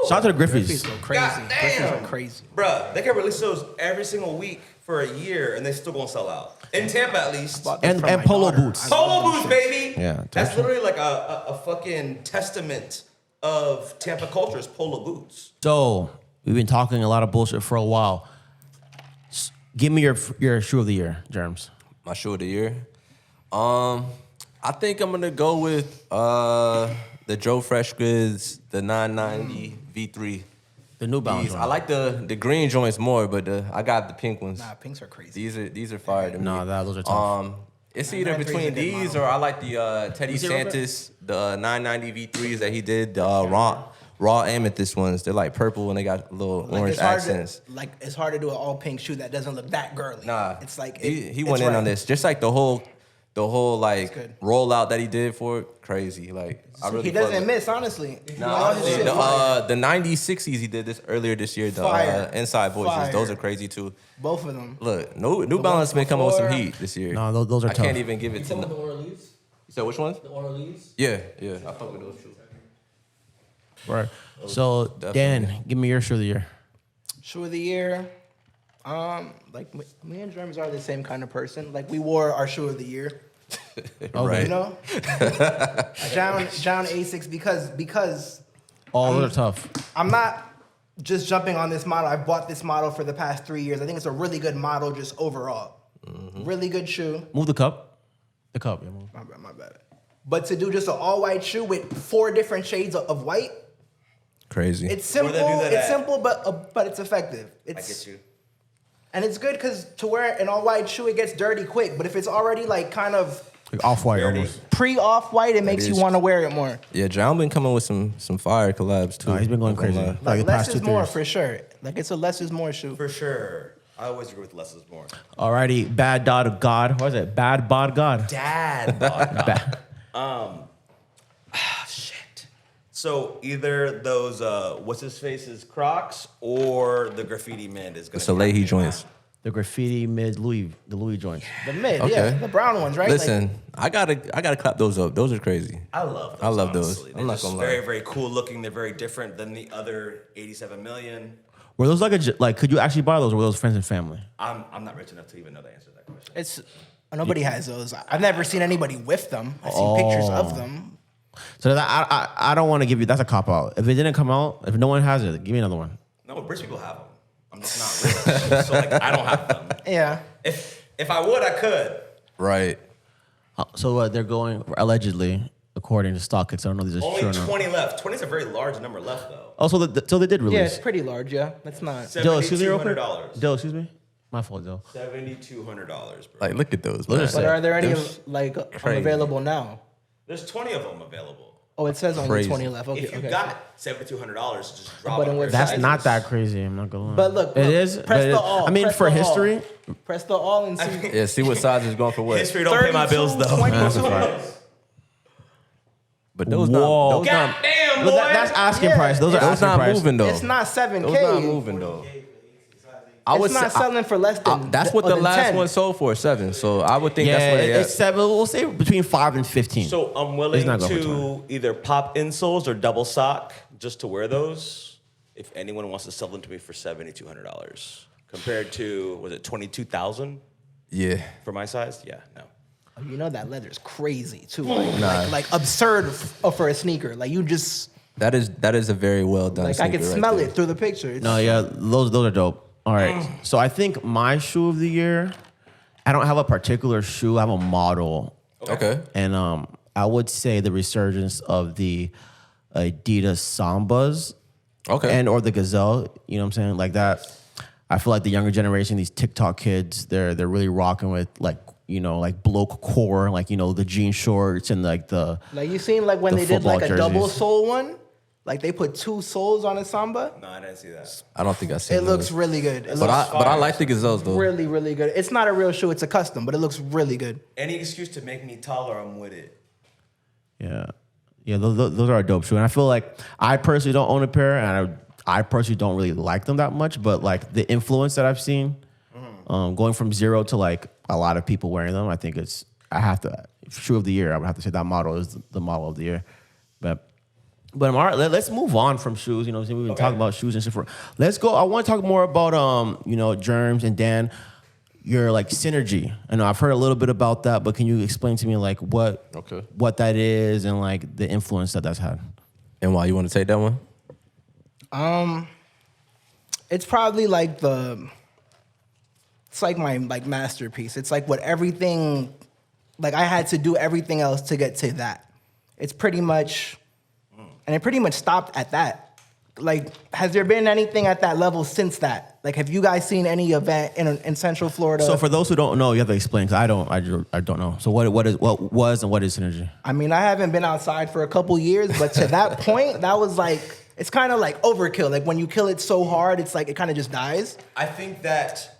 Shout out to the
Griffies
Griffies.
go crazy.
God
Griffies
damn.
are crazy.
Bruh, they can release those every single week for a year, and they still gonna sell out. In Tampa, at least.
Bought them
And-
for
and
my
polo
daughter.
boots.
I love
Polo
them
boots,
shits.
baby.
Yeah,
That's
definitely.
literally like a fucking testament of Tampa culture is polo boots.
So we've been talking a lot of bullshit for a while. Give me your shoe of the year, Jermz.
My shoe of the year? I think I'm going to go with the Joe Fresh Goods, the 990 V3.
The New Balance.
These, I like the green joints more, but I got the pink ones.
Nah, pinks are crazy.
These are fire to me.
No, those are tough.
It's either
993 is a
between
good
these
model.
or I like the Teddy
see it real quick?
Santis, the 990 V3s that he did, the raw amethyst ones. They're like purple and they got little orange
it's hard
accents.
it's hard to do an all pink shoe that doesn't look that girly.
Nah,
it's like
he
it's
went in
right.
on this. Just like the whole like
good.
rollout that he did for it, crazy. Like I really
He
fuck
doesn't
with-
miss, honestly.
Nah,
All his
honestly,
shit fire.
the 90s, 60s he did this earlier this year. The
Fire.
Inside Voices,
Fire.
those are crazy too.
Both of them.
Look, New
The
Balance
ones
been coming with some
before-
heat this year.
No, those are
I
tough.
can't even give it to
Some of
them.
the Orleans.
You said which ones?
The Orleans.
Yeah, I fuck with those too.
Right. So Dan, give me your shoe of the year.
Shoe of the year. Like me and Jermz are the same kind of person. Like we wore our shoe of the year.
Okay.
You know, John Asics because
Oh, those are tough.
I'm not just jumping on this model. I bought this model for the past 3 years. I think it's a really good model just overall. Really good shoe.
Move the cup. The cup. Yeah, move.
My bad. But to do just an all white shoe with 4 different shades of white,
Crazy.
it's simple.
Where they do that
It's
at?
simple, but it's effective.
I get you.
And it's good because to wear an all white shoe, it gets dirty quick. But if it's already like kind of
Like off-white
Dirty.
almost.
pre-off white, it makes you
is.
want to wear it more.
Yeah, John been coming with some fire collabs too.
No, he's been going
Not gonna
crazy.
lie.
Like the
less
past
is
2
more
years.
for sure. Like it's a less is more shoe.
For sure. I always agree with less is more.
Alrighty, bad dot God. What is it? Bad bod God.
Dad.
Bad.
Shit. So either those what's his face's Crocs or the graffiti mid is
The
gonna
Salehi joints.
The graffiti mid Louis, the Louis joints.
The mid,
Okay.
yeah, the brown ones, right?
Listen, I gotta clap those up. Those are crazy.
I love those.
I love those.
honestly.
I'm
They're
not
just
gonna lie.
very, very cool looking. They're very different than the other 87 million.
Were those like could you actually buy those or were those friends and family?
I'm not rich enough to even know the answer to that question.
It's nobody has those. I've never seen anybody with them. I've seen pictures of them.
So that, I don't want to give you, that's a cop out. If it didn't come out, if no one has it, give me another one.
No, rich people have them. I'm just not rich. So like I don't have them.
Yeah.
If I would, I could.
Right.
So they're going allegedly, according to StockX. I don't know if these are
Only
true or not.
20 left. 20 is a very large number left, though.
Oh, so they did
Yeah,
release.
it's pretty large. Yeah, that's not.
Dill, excuse me real quick.
$7,200.
Dill, excuse me. My fault, Dill.
$7,200, bro.
Like, look at those.
Those are
man.
sick.
But are there any
Those
like
crazy.
available now?
There's 20 of them available.
Oh, it says only
Crazy.
20 left. Okay,
If you
okay.
got $7,200, just drop
But
it.
in what
That's
sizes?
not that crazy. I'm not gonna lie.
But look,
it is.
Press
but it
the
is.
all.
I mean,
press
for
the
history,
all. Press the all and see.
Yeah, see what size is going for what.
History don't pay my bills, though.
22.
that's a fact.
But those
Whoa.
not. Those
God
not.
damn,
But
boy.
that's asking
Yeah.
price. Those are
Those
asking
not
price.
moving though.
It's not 7K.
Those not moving though. I would
It's not
say,
selling for less than.
that's what the
than
last
10.
one sold for, 7. So I would think
Yeah,
that's what they
it's
at.
7. We'll say between 5 and 15.
So I'm
It's
willing
not going for
to either pop insoles or double sock just to wear those. If anyone wants to sell them to me for $7,200, compared to was it 22,000
Yeah.
for my size? Yeah, no.
Oh, you know that leather's crazy too. Like absurd for a sneaker. Like you just
That is a very well done.
like I could
sneaker right
smell
there.
it through the picture. It's-
No, yeah, those are dope. All right, so I think my shoe of the year, I don't have a particular shoe. I have a model,
Okay.
and I would say the resurgence of the Adidas Sambas,
Okay.
and or the Gazelle. You know what I'm saying? Like that. I feel like the younger generation, these TikTok kids, they're really rocking with like like bloke core, like the jean shorts and like the.
Like you seen like when
The
they did like a
football
double
jerseys.
sole one, like they put 2 soles on a Samba.
No, I didn't see that.
I don't think I seen
It looks
those.
really good. It
But
looks
I like the Gazelles though.
really really good. It's not a real shoe. It's a custom, but it looks really good.
Any excuse to make me taller, I'm with it.
Yeah, yeah, those are a dope shoe, and I feel like I personally don't own a pair, and I personally don't really like them that much. But like the influence that I've seen, going from 0 to like a lot of people wearing them, I think I have to shoe of the year. I would have to say that model is the model of the year. But all right, let's move on from shoes. We've been talking about shoes and shit. Let's go. I want to talk more about Jermz and Dan. Your like synergy. I know I've heard a little bit about that, but can you explain to me like what that is and like the influence that's had?
And why you want to take that one?
It's probably like it's like my like masterpiece. It's like what everything, like I had to do everything else to get to that. It's pretty much, and it pretty much stopped at that. Like, has there been anything at that level since that? Like, have you guys seen any event in Central Florida?
So for those who don't know, you have to explain because I don't know. So what was and what is synergy?
I mean, I haven't been outside for a couple years, but to that point, that was like, it's kind of like overkill. Like when you kill it so hard, it's like it kind of just dies.
I think that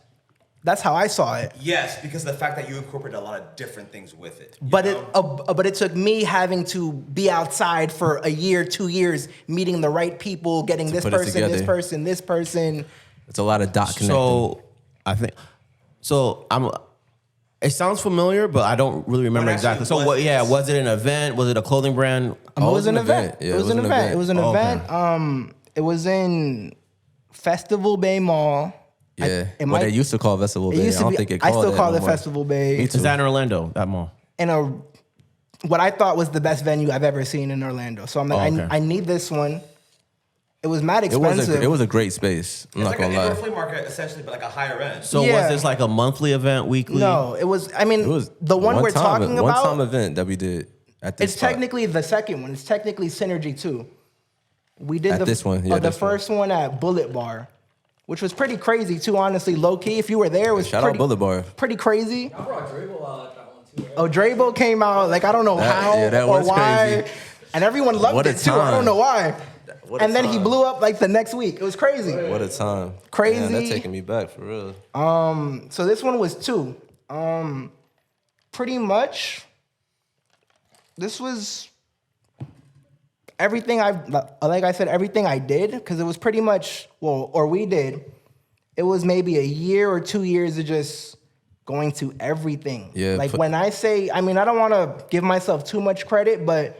That's how I saw it.
yes, because of the fact that you incorporate a lot of different things with it. you
But
know?
but it took me having to be outside for a year, 2 years, meeting the right people, getting this
put it
person, this
together.
person, this person.
It's a lot of dot connecting.
So I think it sounds familiar, but I don't really remember
What actually
exactly. So
was
what? Yeah,
this?
was it an event? Was it a clothing brand?
It was an event.
Yeah,
it was an event. It was an
Oh, okay.
event. It was in Festival Bay Mall.
Yeah.
it
What
might-
they used to call Festival
It
Bay.
used
I
to
don't
be.
think it
I
called
still
that
call
no
it
more.
Festival Bay.
Me too.
Is that in Orlando? That mall?
In what I thought was the best venue I've ever seen in Orlando. So I'm like,
Oh, okay.
I need this one. It was mad
It
expensive.
was a great space. I'm
It's
not
like an
gonna
indoor
lie.
flea market, essentially, but like a higher end.
So
Yeah.
was this like a monthly event, weekly?
No, it was. I mean,
It was
the one we're talking
one time
about.
event that we did at this
It's
spot.
technically the second one. It's technically Synergy too. We did
At this one, yeah,
the
this one.
first one at Bullet Bar, which was pretty crazy too. Honestly, low key. If you were there, it was
Shout
pretty,
out Bullet Bar.
pretty crazy.
I brought Dribble out at that one too. Right?
Oh, Drabo came out like I don't know
That-
how
yeah, that
or
was
why,
crazy.
and everyone loved
What a
it too. I
time.
don't know why.
What a
And then he
time.
blew up like the next week. It was crazy.
What a time.
Crazy.
Man, that's taking me back for real.
So this one was 2. Pretty much, this was everything like I said, everything I did, because it was pretty much, or we did, it was maybe a year or 2 years of just going to everything.
Yeah,
Like when I say, I mean, I don't want to give myself too much credit, but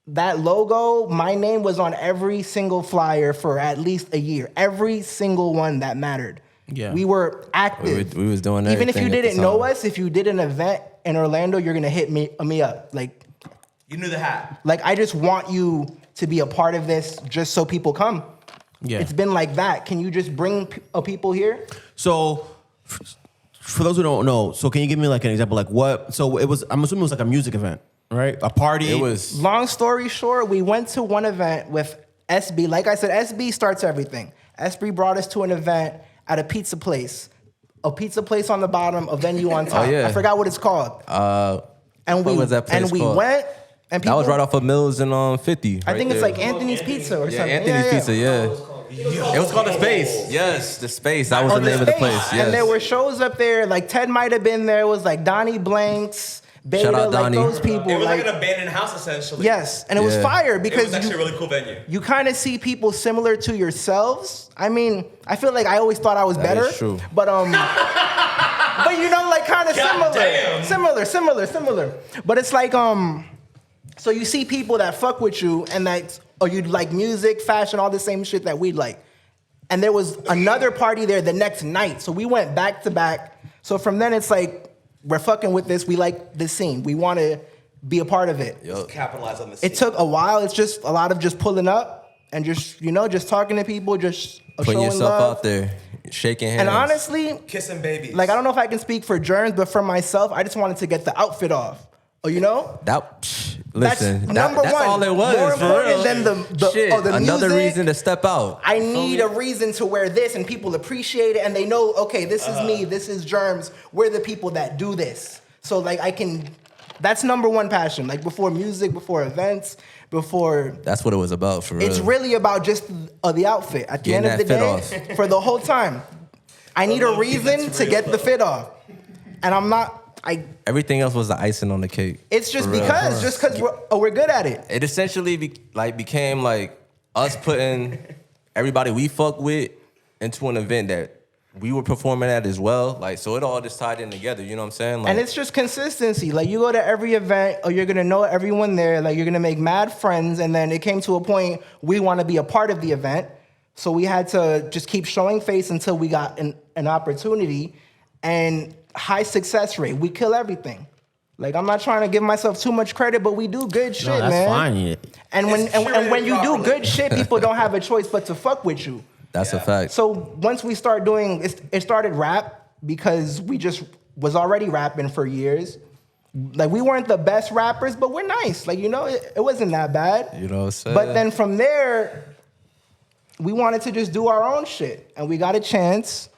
that logo, my name was on every single flyer for at least a year. Every single one that mattered.
Yeah.
We were active.
We was doing
Even if you
everything at the
didn't know
time.
us, if you did an event in Orlando, you're gonna hit me up.
You knew the hat.
Like I just want you to be a part of this, just so people come.
Yeah.
It's been like that. Can you just bring people here?
So For those who don't know, so can you give me like an example? Like what? So it was. I'm assuming it was like a music event, right? A party.
It was.
Long story short, we went to one event with SB. Like I said, SB starts everything. SB brought us to an event at a pizza place. A pizza place on the bottom, a venue on top.
yeah.
I forgot what it's called.
What was that place
and we
called?
went, and people,
That was right off of Mills and 50.
I think it's
there.
like Anthony's Pizza or
Yeah,
something.
Anthony's Pizza, yeah. It was called The Space. Yes, The Space. That was the name of the place. Yes.
And there were shows up there. Like Ted might have been there. It was like Donnie Blanks, Beta,
Shout out
like
Donnie.
those people.
It was like
like
an abandoned house essentially.
yes, and it was
Yeah.
fire
It
because
was actually a really cool venue.
you kind of see people similar to yourselves. I mean, I feel like I always thought I was
That
better,
is true.
but but you know, like kind of
God damn.
similar. But it's like so you see people that fuck with you and that or you like music, fashion, all the same shit that we like. And there was another party there the next night, so we went back to back. So from then it's like we're fucking with this. We like this scene. We want to be a part of it.
Yup.
Capitalize on this.
It took a while. It's just a lot of just pulling up and just, you know, just talking to people, just
Putting
showing
yourself
love.
out there, shaking hands.
And honestly,
Kissing babies.
like I don't know if I can speak for Jermz, but for myself, I just wanted to get the outfit off. Oh, you know?
Listen,
number
that's
one.
all it was.
More
for
important
real.
than the
Shit,
oh, the
another
music.
reason to step out.
I need a reason to wear this, and people appreciate it, and they know, okay, this is me, this is Jermz. We're the people that do this. So like that's number one passion. Like before music, before events, before.
That's what it was about, for real.
It's really about just the outfit. At the
Getting
end of the
that
day,
fit
for the whole time, I need a reason to get the fit off, and I'm not.
Everything else was the icing on the cake.
It's just
for real.
because we're good at it.
It essentially became like us putting everybody we fuck with into an event that we were performing at as well. Like, so it all just tied in together. You know what I'm saying? Like,
And it's just consistency. Like you go to every event, or you're gonna know everyone there. Like you're gonna make mad friends, and then it came to a point we want to be a part of the event, so we had to just keep showing face until we got an opportunity. And high success rate. We kill everything. Like I'm not trying to give myself too much credit, but we do good shit,
No, that's
man.
fine. Yeah.
And when
It's curated
when you do
properly.
good shit, people don't have a choice but to fuck with you.
that's a fact.
So once we start doing it started rap because we just was already rapping for years. Like we weren't the best rappers, but we're nice. Like, you know, it wasn't that bad.
You know what I'm saying?
But then from there, we wanted to just do our own shit. And we got a chance.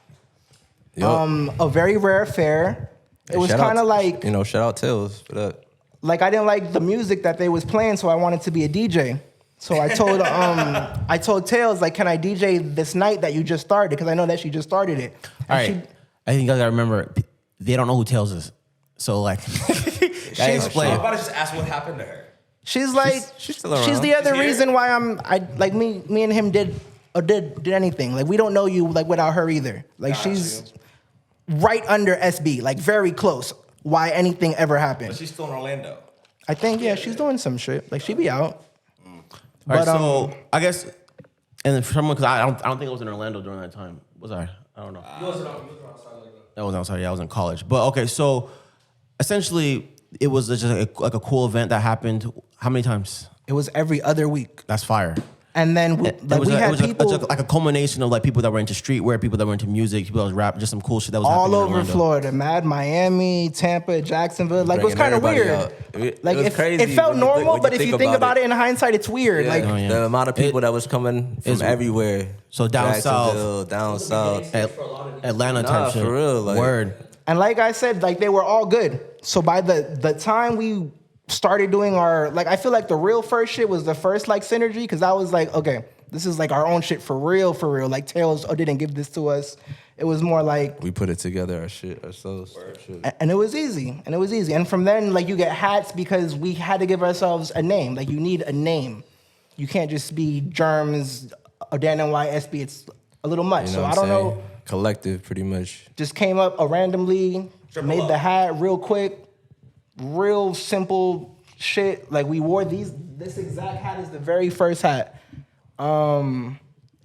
Yup.
A very rare affair. It was
Shout out
kind of
to-
like
shout out Tails for that.
like I didn't like the music that they was playing, so I wanted to be a DJ. So I told Tails, like, can I DJ this night that you just started? Because I know that she just started it.
All
And
right. I think you guys gotta remember, they don't know who Tails is. So like, gotta
I'm
explain.
about to just ask what happened to her.
She's like,
she's still around.
she's the other
She's here?
reason why like me and him did anything. Like we don't know you like without her either. Like
Got
she's
you.
right under SB, like very close. Why anything ever
But
happened?
she's still in Orlando.
I think yeah, she's doing some shit. Like she be out.
All right,
But,
so I guess, and then for someone, because I don't think I was in Orlando during that time. Was I? I don't know.
You wasn't outside like that.
That was outside. Yeah, I was in college. But okay, so essentially, it was just like a cool event that happened. How many times?
It was every other week.
That's fire.
And then we,
It
like
was
we had people
like a culmination of like people that were into streetwear, people that were into music, people that was rap, just some cool shit that was
all
happening in
over
Orlando.
Florida, Mad Miami, Tampa, Jacksonville. Like it was
Bringing
kind of
everybody
weird.
out. It
Like
was crazy
it felt
when you think-
normal,
when
but
you
if you
think
think
about
about it in hindsight, it's weird.
Yeah,
Like
Oh, yeah.
the amount of people that was coming from
It's-
everywhere.
So down
Jacksonville,
south.
down south.
Atlanta
Nah,
type shit.
for real, like-
Word.
And like I said, like they were all good. So by the time we started doing our, like I feel like the real first shit was the first like synergy, because I was like, okay, this is like our own shit for real, for real. Like Tails didn't give this to us. It was more like,
We put it together, our shit, ourselves. Shit.
and it was easy. And it was easy. And from then, like you get hats because we had to give ourselves a name. Like you need a name. You can't just be Jermz, or EnWhy SB. It's a little much.
You
So
know
I
what
don't
I'm
know.
saying? Collective, pretty much.
Just came up randomly,
Triple
made
up.
the hat real quick, real simple shit. Like we wore this exact hat is the very first hat.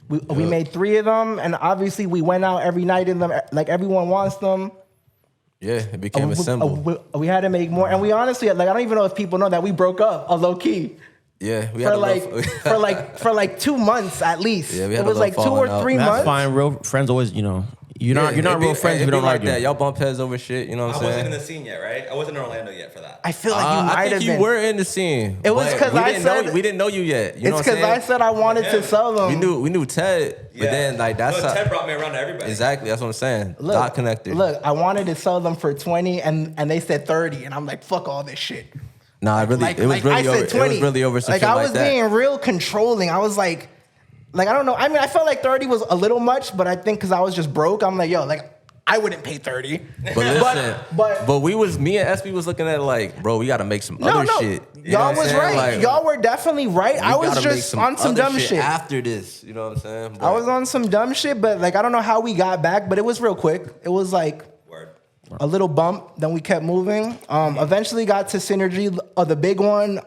We made 3 of them, and obviously we went out every night in them. Like everyone wants them.
Yeah, it became a symbol.
We had to make more, and we honestly, like I don't even know if people know that we broke up, low key.
Yeah, we had
For
a
like,
little-
for like 2 months at least.
Yeah, we had
it was
a
like 2
little
or
falling
3
out.
That's
months.
fine. Real friends always, You're not real friends if you don't
like
argue.
that. Y'all bump heads over shit. You know what I'm
I wasn't
saying?
in the scene yet, right? I wasn't in Orlando yet for that.
I feel like you
I
might
think
have
you
been.
were in the scene.
It was
but
'cause
we
I
didn't
said-
know, we didn't know you yet. You know
It's
what I'm
because I
saying?
said I wanted to sell them.
We knew Ted, but then like that's
no,
how,
Ted brought me around to everybody.
exactly that's what I'm saying.
Look,
Dot connector.
Look, I wanted to sell them for 20, and they said 30, and I'm like, fuck all this shit.
Nah, it was
I
really
said
over. It
20.
was really over some
like
shit
I
like
was
that.
being real controlling. I was like I don't know. I mean, I felt like 30 was a little much, but I think because I was just broke, I'm like, yo, like I wouldn't pay 30.
But listen,
but
me and SB was looking at it like, bro, we got to make some
no,
other shit. You know
y'all
what I'm
was
saying?
right.
Like,
Y'all were definitely right.
we
I was
gotta make
just on some
other
dumb shit.
after this. You know what I'm saying?
I was on some dumb shit, but like I don't know how we got back, but it was real quick. It was like
Word.
a little bump, then we kept moving. Eventually got to Synergy, the big one.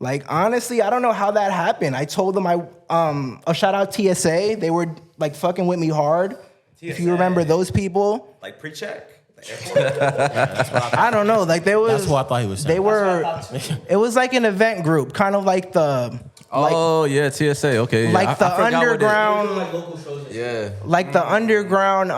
Like honestly, I don't know how that happened. I told them a shout out TSA. They were like fucking with me hard. If you
TSA.
remember those people,
Like pre-check. The airport.
I don't know. Like there was.
That's what I thought he was saying.
They were. It was like an event group, kind of like the.
Oh yeah, TSA. Okay, yeah.
Like
I
the
forgot what
underground.
Like local shows.
Yeah.
Like the underground.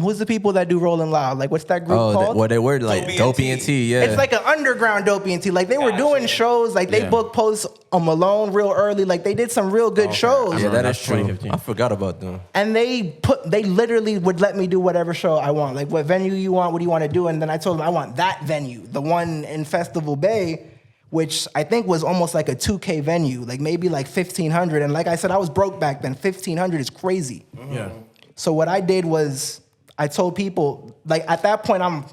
Who's the people that do Rolling Loud? Like what's that group called?
Well, they were like
Dopey
Dopey
and
and
T.
T. Yeah.
It's like an underground Dopey and T. Like they were
Gotcha.
doing shows. Like they
Yeah.
booked Post Malone real early. Like they did some real good shows.
yeah, that
That's
is true.
2015.
I forgot about them.
And they literally would let me do whatever show I want. Like what venue you want, what do you want to do? And then I told them I want that venue, the one in Festival Bay, which I think was almost like a 2K venue, like maybe like 1,500. And like I said, I was broke back then. 1,500 is crazy.
Yeah.
So what I did was I told people, like at that point I'm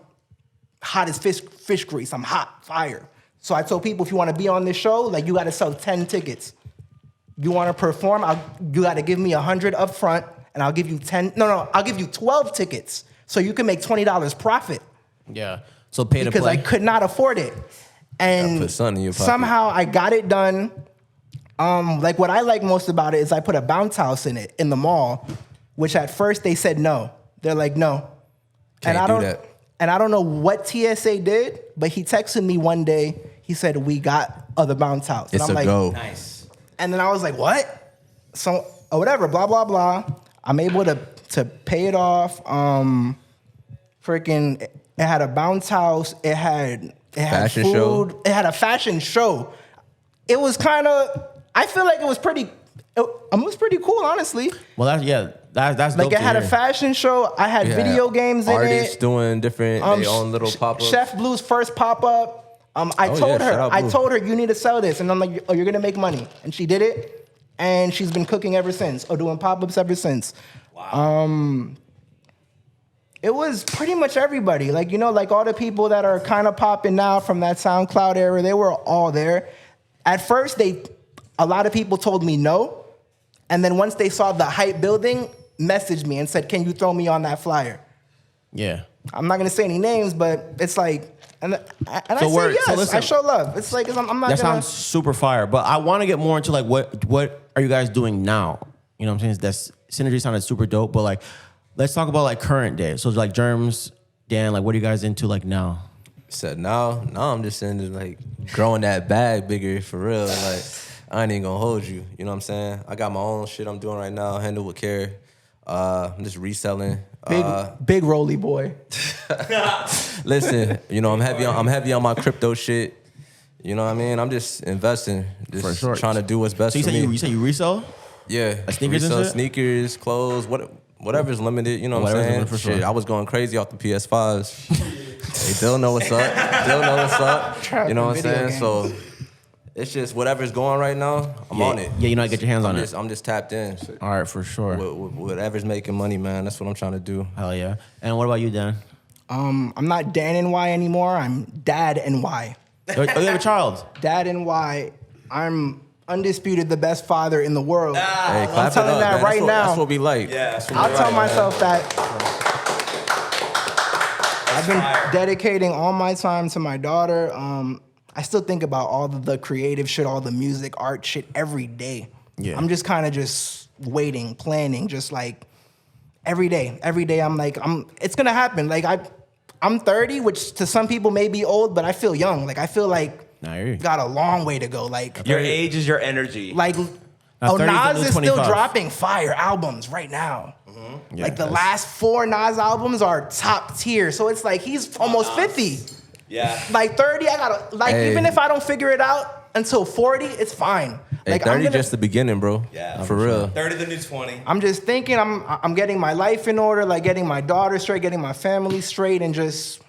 hot as fish grease. I'm hot, fire. So I told people if you want to be on this show, like you got to sell 10 tickets. You want to perform, you got to give me 100 up front and I'll give you 10. No, I'll give you 12 tickets so you can make $20 profit
Yeah. So pay to
because
play.
I could not afford it. And
Gotta put something in your pocket.
somehow I got it done. Like what I like most about it is I put a bounce house in it in the mall, which at first they said no. They're like, no.
Can't
I
do
don't
that.
And I don't know what TSA did, but he texted me one day. He said, we got the bounce house. And
It's
I'm
a
like,
go.
Nice.
and then I was like, what? So, or whatever, blah, blah, blah. I'm able to pay it off. Freaking, it had a bounce house. It had
Fashion
food.
show.
It had a fashion show. It was kind of, I feel like it was pretty cool, honestly.
Well, that's
Like
dope
it
to
had a
hear.
fashion show. I had
Yeah.
video games in
Artists
it.
doing different their own little pop-ups.
Chef Blue's first pop-up. I
Oh,
told
yeah, shout out
her,
Blue.
you need to sell this. And I'm like, oh, you're gonna make money. And she did it. And she's been cooking ever since, or doing pop-ups ever since.
Wow.
It was pretty much everybody. Like, like all the people that are kind of popping now from that SoundCloud era, they were all there. At first, a lot of people told me no. And then once they saw the hype building, messaged me and said, can you throw me on that flyer?
Yeah.
I'm not gonna say any names, but it's like, and I
So
say
we're-
yes.
so listen.
I show love. It's like I'm not
That
gonna.
sounds super fire. But I want to get more into like what are you guys doing now? You know what I'm saying? That's Synergy sounded super dope, but like let's talk about like current day. So it's like Jermz, Dan, like what are you guys into like now?
Said now I'm just into like growing that bag bigger for real. Like I ain't even gonna hold you. You know what I'm saying? I got my own shit I'm doing right now, handle with care. I'm just reselling.
Big roly boy.
Listen, I'm heavy on my crypto shit. You know what I mean? I'm just investing, just
For sure.
trying to do what's best
So you
for
say
me.
you resell?
Yeah,
sneakers and
resell
shit?
sneakers, clothes, whatever's limited. You know what I'm
Whatever's
saying?
limited, for sure.
Shit, I was going crazy off the PS5s. They still know what's up. Still know what's up. You know what I'm
Video
saying? So it's just whatever's going right now. I'm
Yeah.
on it.
Yeah, you know, get your hands on it.
I'm just tapped in.
All right, for sure.
Whatever's making money, man. That's what I'm trying to do.
Hell yeah. And what about you, Dan?
I'm not Dan NY anymore. I'm Dad NY.
Oh, you have a child.
Dad NY. I'm undisputed the best father in the world.
Hey, clap it
telling
up,
that
man.
right
That's
now.
That's what we like.
Yeah, that's what
I'll
we
tell
like.
myself that. I've been
fire.
dedicating all my time to my daughter. I still think about all the creative shit, all the music, art shit every day.
Yeah.
I'm just kind of just waiting, planning, just like every day. Every day I'm like, it's gonna happen. Like I'm 30, which to some people may be old, but I feel young. Like I feel like
Nah, I hear you.
got a long way to go. Like
Your age is your energy.
like Oh,
30 's the
Nas
new
is still
25.
dropping fire albums right now.
Yeah,
Like the
that's-
last 4 Nas albums are top tier. So it's like he's almost 50.
Yeah.
Like 30, I gotta like
Hey.
even if I don't figure it out until 40, it's fine.
Hey,
Like
30 just the beginning, bro.
Yeah.
For real.
30 the new 20.
I'm just thinking I'm getting my life in order, like getting my daughter straight, getting my family straight, and just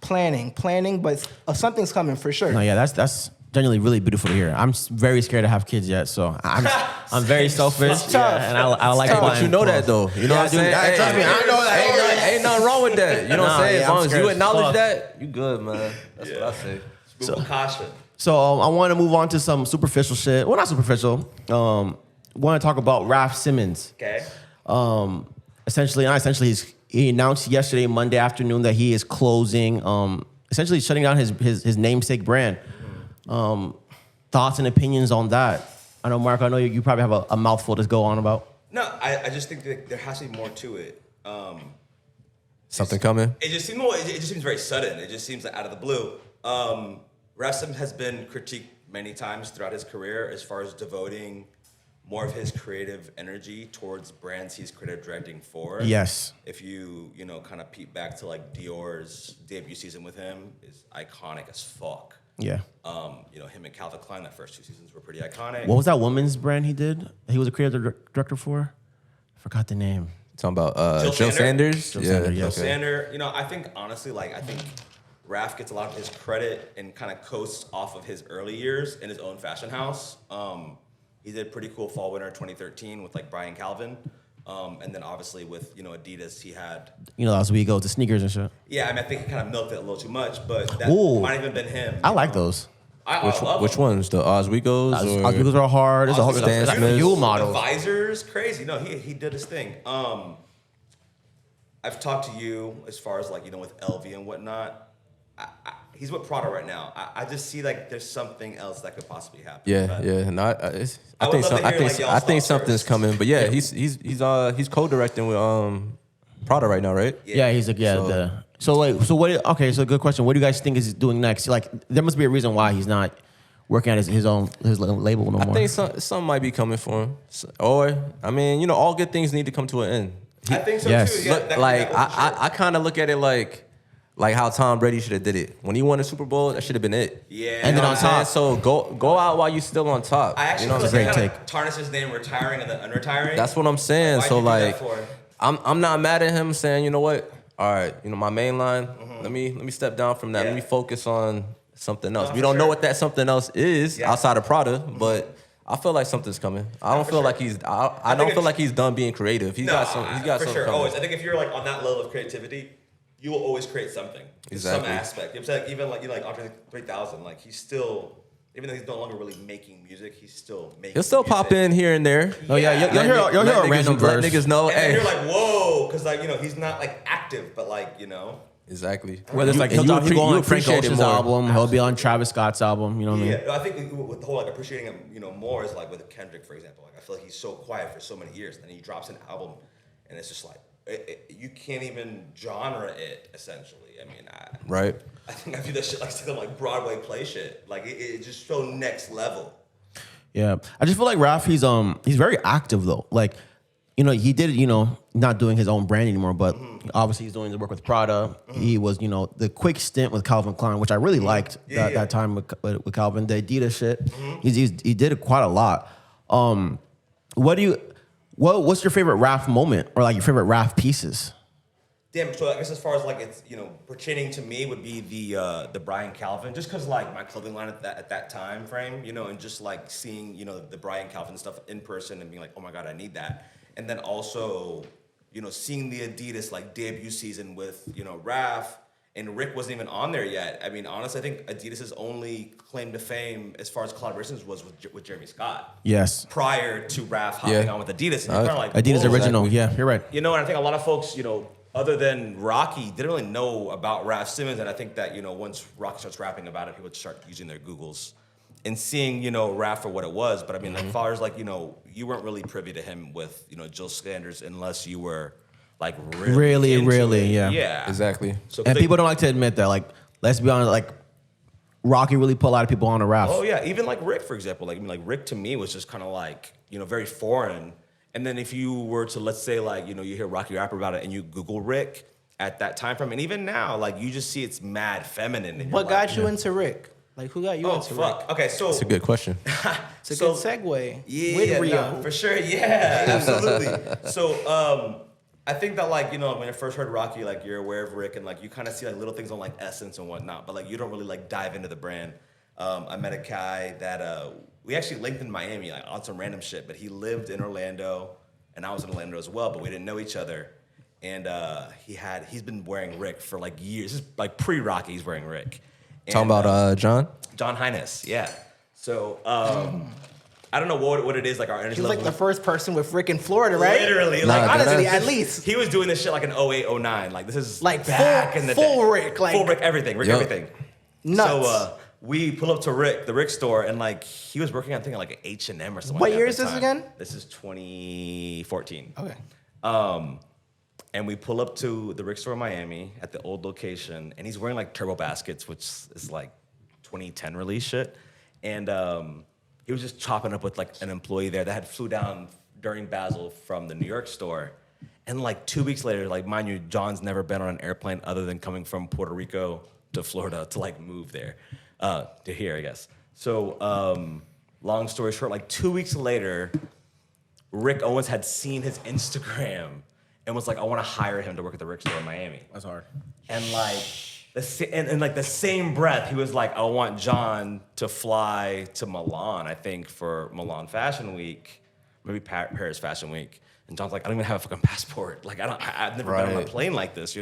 planning. But something's coming for sure.
No, yeah, that's genuinely really beautiful to hear. I'm very scared to have kids yet, so I'm very selfish.
It's tough.
And I like
It's tough.
But you know that though. You know what I'm saying?
Hey, trust me, I know that.
Ain't nothing wrong with that. You know what I'm
Nah,
saying?
yeah,
As
I'm
long as
scared
you
as
acknowledge
fuck.
that, you good, man. That's what I say.
Move with caution.
So I want to move on to some superficial shit. Well, not superficial. Want to talk about Raf Simons.
Okay.
Essentially, he announced yesterday, Monday afternoon, that he is closing. Essentially, shutting down his namesake brand. Thoughts and opinions on that? I know, Mark. I know you probably have a mouthful to go on about.
No, I just think that there has to be more to it.
Something coming?
It just seems very sudden. It just seems like out of the blue. Raf Simons has been critiqued many times throughout his career as far as devoting more of his creative energy towards brands he's creative directing for.
Yes.
If you kind of peep back to like Dior's debut season with him is iconic as fuck.
Yeah.
Him and Calvin Klein, that first 2 seasons were pretty iconic.
What was that woman's brand he did? He was a creative director for? I forgot the name.
Talking about
Jill
Jill Sanders?
Jill Sanders, yes.
Jill Sander, I think honestly, I think Raf gets a lot of his credit and kind of coasts off of his early years in his own fashion house. He did pretty cool fall winter 2013 with like Brian Calvin. And then obviously with, Adidas, he had.
As we go to sneakers and shit.
Yeah, I think he kind of milked it a little too much, but that
Ooh.
might have even been him.
I like those.
I love
Which
them.
ones? The Oswego's? or-
Oswego's are hard. There's a whole
Stan
like
Smiths.
Mule
The
models.
visors, crazy. No, he did his thing. I've talked to you as far as like, with LV and whatnot. He's with Prada right now. I just see like there's something else that could possibly happen.
Yeah,
But
yeah. No, I
would
think
love to hear, like, y'all's
I think
thoughts
something's
first.
coming. But yeah, he's co-directing with Prada right now, right?
Yeah, he's like So good question. What do you guys think is doing next? Like, there must be a reason why he's not working at his label no more.
I think something might be coming for him. Or all good things need to come to an end.
I think so
Yes.
too. Yeah,
Look,
that-
like
that was for sure.
I kind of look at it like how Tom Brady should have did it when he won the Super Bowl. That should have been it.
Yeah.
And then
You know
on
what I'm
top-
saying? So go out while you still on top.
I actually
you know what
feel
I'm
like
saying?
he kind of tarnished his name retiring and then unretiring.
That's what I'm saying.
Why'd
So
you do that
like,
for?
I'm not mad at him saying, you know what? All right, my main line. Let me step down from that.
Yeah.
Let me focus on something else.
No,
We
for
don't know
sure.
what that something else is
Yeah.
outside of Prada, but I feel like something's coming. I don't
for
feel
sure.
like he's. I
think
don't feel
it's-
like he's done being creative. He's got
for
something
sure.
coming.
Always. I think if you're like on that level of creativity, you will always create something. In some
Exactly.
aspect. You know what I'm saying? Even like Andre 3000, like he's still, even though he's no longer really making music, he's still making.
He'll still pop
music.
in here and there.
Oh yeah,
Yeah.
you'll hear a random verse.
Let niggas know.
And then
Hey,
you're like, whoa, because like he's not like active, but like
exactly.
Whether it's like
And
he'll
you
go on
appre-
like Frank
you appreciate it
Ocean's
more.
album, he'll be on Travis Scott's album. You know what I mean?
Yeah, I think with the whole like appreciating him, more is like with Kendrick, for example. Like I feel like he's so quiet for so many years, and then he drops an album, and it's just like you can't even genre it essentially. I mean,
Right.
I think I view that shit like some like Broadway play shit. Like it's just so next level.
Yeah, I just feel like Raf, he's very active though. Like, he did, not doing his own brand anymore, but obviously he's doing the work with Prada. He was, the quick stint with Calvin Klein, which I really liked that time with Calvin. The Adidas shit, he did quite a lot. What's your favorite Raf moment or like your favorite Raf pieces?
Damn. So I guess as far as like it's pertaining to me would be the Brian Calvin, just because like my clothing line at that time frame, and just like seeing the Brian Calvin stuff in person and being like, oh my god, I need that, and then also seeing the Adidas like debut season with Raf and Rick wasn't even on there yet. I mean, honestly, I think Adidas's only claim to fame as far as collaborations was with Jeremy Scott.
Yes,
Prior to Raf hopping
Yeah.
on with Adidas, and you're kind of like
Adidas
whoa.
original. Yeah, you're right.
And I think a lot of folks, other than Rocky, didn't really know about Raf Simons. And I think that, once Rocky starts rapping about it, people would start using their Googles and seeing, Raf for what it was. But I mean, as far as like, you weren't really privy to him with, Jill Sanders unless you were like really into it.
yeah.
Yeah.
Exactly.
So
And people don't like to admit that. Like, let's be honest. Like, Rocky really put a lot of people on a Raf.
Oh yeah, even like Rick, for example. Like Rick to me was just kind of like very foreign. And then if you were to, let's say, like, you hear Rocky rapper about it and you Google Rick at that time frame, and even now, like, you just see it's mad feminine.
What got you into Rick? Like, who got you into Rick?
Okay, so
It's a good question.
It's a good segue.
Yeah,
With Rio.
no, for sure. Yeah, absolutely. So I think that, like, when you first heard Rocky, like, you're aware of Rick, and like you kind of see like little things on like Essence and whatnot, but like you don't really like dive into the brand. I met a guy that we actually linked in Miami, like on some random shit, but he lived in Orlando, and I was in Orlando as well, but we didn't know each other. And he's been wearing Rick for like years. This is like pre-Rocky, he's wearing Rick. And,
Talking about John?
John Highness, yeah. So I don't know what it is, like our energy
He was
level.
like the first person with Rick in Florida, right?
Literally,
Nah,
like
Honestly,
that's-
at least.
he was doing this shit like in 08, 09. Like this is
Like
back
full-
in the
full
day.
Rick, like-
full Rick, everything, Rick,
Yup.
everything.
Nuts.
So we pull up to the Rick store, and like he was working on, I think, like an H&M or something.
What
like that
year
at
is
the
this
time.
again?
This is 2014.
Okay.
And we pull up to the Rick store in Miami at the old location, and he's wearing like turbo baskets, which is like 2010 release shit. And he was just chopping up with like an employee there that had flew down during Basel from the New York store. And like 2 weeks later, like mind you, John's never been on an airplane other than coming from Puerto Rico to Florida to like move there, to here, I guess. So long story short, like 2 weeks later, Rick Owens had seen his Instagram and was like, I want to hire him to work at the Rick store in Miami.
That's hard.
And like, like the same breath, he was like, I want John to fly to Milan, I think, for Milan Fashion Week, maybe Paris Fashion Week. And John's like, I don't even have a fucking passport. Like, I've never been on a
Right.
plane like this,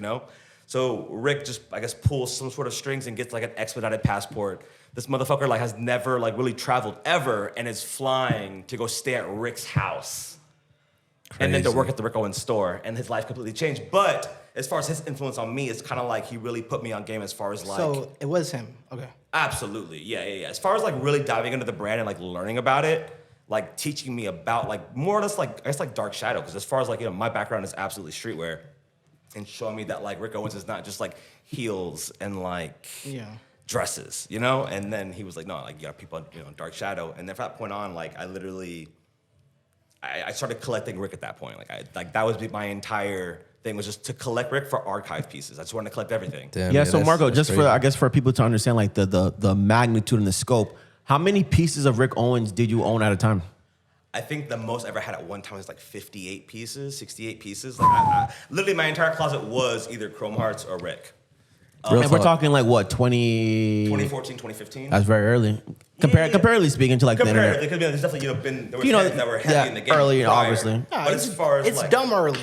So Rick just, I guess, pulls some sort of strings and gets like an expedited passport. This motherfucker like has never like really traveled ever and is flying to go stay at Rick's house. And then to
Crazy.
work at the Rick Owens store, and his life completely changed. But as far as his influence on me, it's kind of like he really put me on game as far as like.
So it was him. Okay.
Absolutely, yeah. As far as like really diving into the brand and like learning about it, like teaching me about like more or less like I guess like Dark Shadow, because as far as like my background is absolutely streetwear, and showing me that like Rick Owens is not just like heels and like dresses, And then he was like, no, like you got people, Dark Shadow, and then from that point on, like I literally. I started collecting Rick at that point. Like that was my entire thing, was just to collect Rick for archive pieces. I just wanted to collect everything.
Damn,
Yeah,
man,
so
that's-
Marco,
that's
just
crazy.
for I guess for people to understand like the magnitude and the scope, how many pieces of Rick Owens did you own at a time?
I think the most I ever had at one time was like 58 pieces, 68 pieces. Like I literally my entire closet was either Chrome Hearts or Rick.
Real
And we're
talk.
talking like what,
2014, 2015.
That's very early. Comparatively speaking to like the
Comparatively,
internet.
because there's definitely been there were
You know,
heads that were heavy
yeah,
in the game
early,
prior.
obviously.
But as far as
it's
like,
dumb early.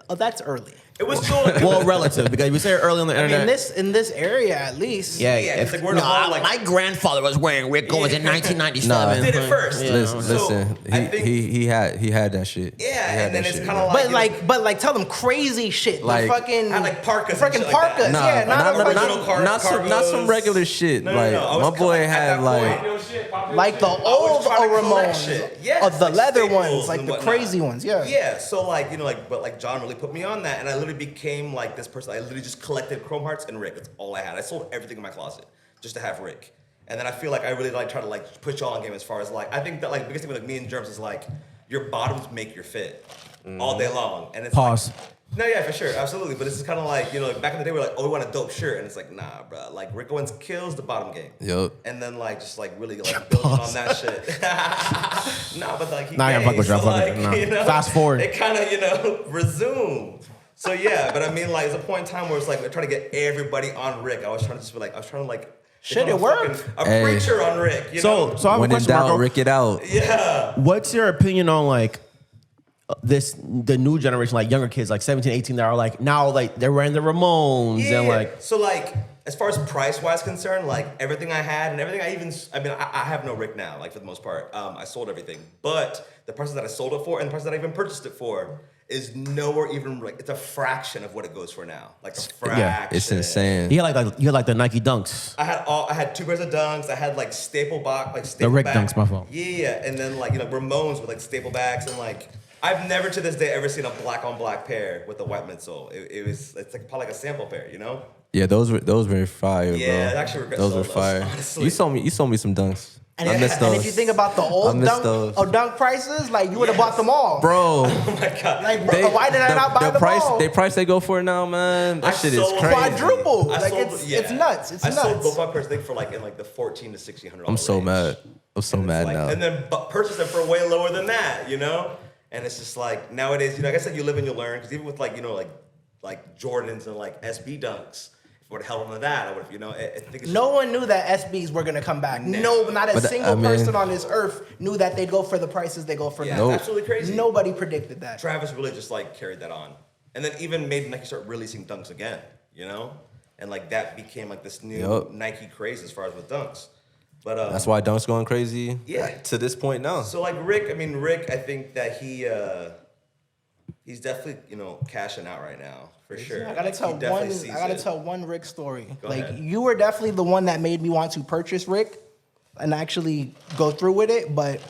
That's early.
it was still.
Well, relative, because we say early on the
I
internet.
mean, in this area at least.
yeah,
Yeah,
if,
it's like we're in a whole, like-
my grandfather was wearing Rick Owens in 1997.
did it first.
Yeah.
Listen,
So,
listen.
I think-
He had that shit. He
Yeah,
had
and then
that
it's
shit,
kind of
bro.
like.
But like tell them crazy shit.
Like-
Like fucking
I like parkas and
Freaking
shit like that.
parkas.
Nah,
Yeah, not
not-
fucking-
not-
some
cargos.
regular shit.
No,
like
I was
my boy
at
had
that
like
point,
like the old
trying to collect
Ramones,
shit. Yes,
of the
like
leather
staples
ones, like
and
the
whatnot.
crazy ones. Yeah.
Yeah, so like, but like John really put me on that, and I literally became like this person. I literally just collected Chrome Hearts and Rick. That's all I had. I sold everything in my closet just to have Rick. And then I feel like I really like try to like push y'all on game as far as like, I think that like biggest thing with like me and Jermz is like, your bottoms make your fit all day long. And it's
Pause.
like, no, yeah, for sure, absolutely. But it's kind of like, like back in the day, we're like, oh, we want a dope shirt. And it's like, nah, bro. Like, Rick Owens kills the bottom game.
Yup.
And then, like, just, like, really, like, building on that shit. Nah, but, like, he
Nah, I gotta fuck with you,
so,
I fuck with
like,
you. Nah. Fast forward.
It kind of, resumed. So, yeah, but I mean, like, there's a point in time where it's like, we're trying to get everybody on Rick. I was trying to just be like,
Shit,
become
it worked.
fucking- A
Hey.
preacher on Rick, you know?
So I have
when
a
in
question,
doubt,
Marco.
Rick it out.
Yeah.
What's your opinion on like the new generation, like younger kids, like 17, 18, that are like now like they're wearing the Ramones and like
so like as far as price wise concerned, like everything I had and everything I have no Rick now, like for the most part. I sold everything. But the prices that I sold it for and the prices that I even purchased it for is nowhere even like it's a fraction of what it goes for now. Like a fraction.
Yeah, it's insane.
you had like the Nike Dunks.
I had 2 pairs of Dunks. I had like staple box, like staple
Rick
back.
Dunks, my fault.
Yeah, and then like Ramones with like staple backs and like I've never to this day ever seen a black on black pair with a white midsole. It's like probably like a sample pair, you know?
Yeah, those were fire,
Yeah,
bro.
I actually regret
those
selling
were fire.
honestly.
You sold me some dunks.
And,
I miss
and if
those.
you think about the
I
old
miss
dunk,
those.
dunk prices, like you would have bought them all.
Bro,
Oh my god.
Like, why did I not buy them
price,
all?
the price they go for now, man. That
I
shit is
sold
crazy.
Quadruple.
I
Like
sold-
it's nuts. It's
I
nuts.
sold both my pairs, I think, for like in like the $1,400 to $1,600.
I'm so
range.
mad. I'm so mad
Like,
now.
and then purchase them for way lower than that, you know? And it's just like nowadays, you know, like I said, you live and you learn. Because even with like, you know, like Jordans and like SB dunks, if I would have held on to that, I would have, you know, I think it's
No one knew that SBs were gonna come back. No, not a
But,
single
I mean-
person on this earth knew that they'd go for the prices they go for
yeah,
now.
it's absolutely crazy.
Nobody predicted that.
Travis really just like carried that on, and then even made Nike start releasing dunks again, you know, and like that became like this new
Yup.
Nike craze as far as with dunks. But
That's why Dunk's going crazy.
Yeah.
To this point now.
So like Rick, I think that he's definitely, you know, cashing out right now for sure.
I gotta
Like,
tell
he definitely
one.
sees
I gotta
it.
tell one Rick story.
Go
Like
ahead.
you were definitely the one that made me want to purchase Rick, and actually go through with it. But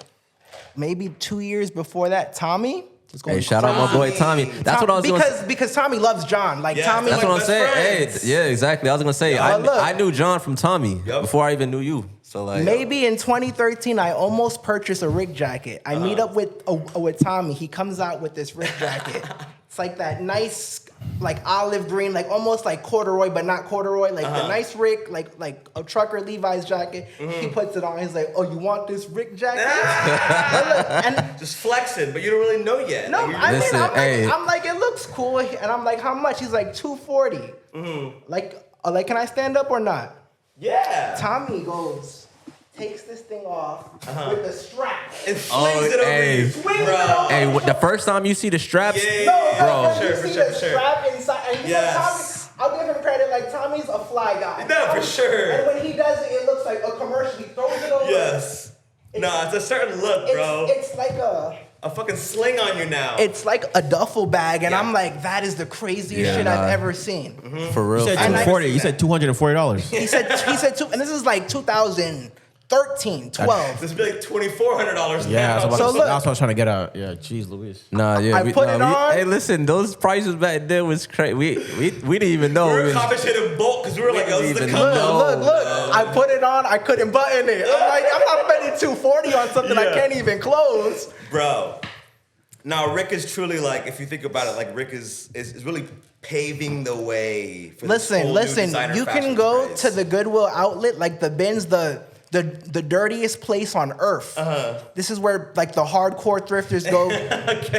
maybe 2 years before that, Tommy was going.
Hey, shout out my boy Tommy. That's what I was going to
because Tommy loves John. Like
Yeah,
Tommy.
That's what I'm
best
saying.
friends.
Hey, yeah, exactly. I was gonna say
Yeah,
look.
I knew John from Tommy
Yup.
before I even knew you. So like
Maybe in 2013, I almost purchased a Rick jacket. I meet up with Tommy. He comes out with this Rick jacket. It's like that nice, like olive green, like almost like corduroy, but not corduroy. Like the nice Rick, like a trucker Levi's jacket. He puts it on. He's like, "Oh, you want this Rick jacket?" and
Just flexing, but you don't really know yet.
no,
Like, you're-
I mean,
Listen, hey.
I'm like, it looks cool, and I'm like, how much? He's like, $240. Like, can I stand up or not?
yeah.
Tommy goes, takes this thing off with the strap.
And flings it over
hey.
you,
Swings it
bro.
over.
Hey, the first time you see the straps,
Yeah.
No,
Bro.
For sure,
you
for
see
sure,
the
for sure.
strap inside. And you know,
Yes.
Tommy, I'll give him credit. Like Tommy's a fly guy.
No, for sure.
And when he does it, it looks like a commercial. He throws it over.
Yes. No, it's a certain look, bro.
It's like
A fucking sling on you now.
it's like a duffel bag, and
Yeah.
I'm like, that is the craziest
Yeah,
shit
nah.
I've ever seen.
for real.
You said
And I-
240. You said $240.
He said two, and this is like 2013, 12.
This would be like $2,400
Yeah,
now.
that's what,
So
that's
look-
what I was trying to get at. Yeah, jeez, Louise.
Nah, yeah.
I put it on.
Hey, listen, those prices back then was crazy. We didn't even know.
we
It
were
was-
compensating bulk because we were like,
We
oh, this is the
didn't
combo.
even know.
Look! I put it on. I couldn't button it. I'm like, I'm not spending $240 on something I
Yeah.
can't even close.
Bro. Now, Rick is truly like, if you think about it, like Rick is really paving the way for this whole new
Listen.
designer
You can
fashion
go
craze.
to the Goodwill outlet, like the bins, the dirtiest place on earth. This is where like the hardcore thrifters go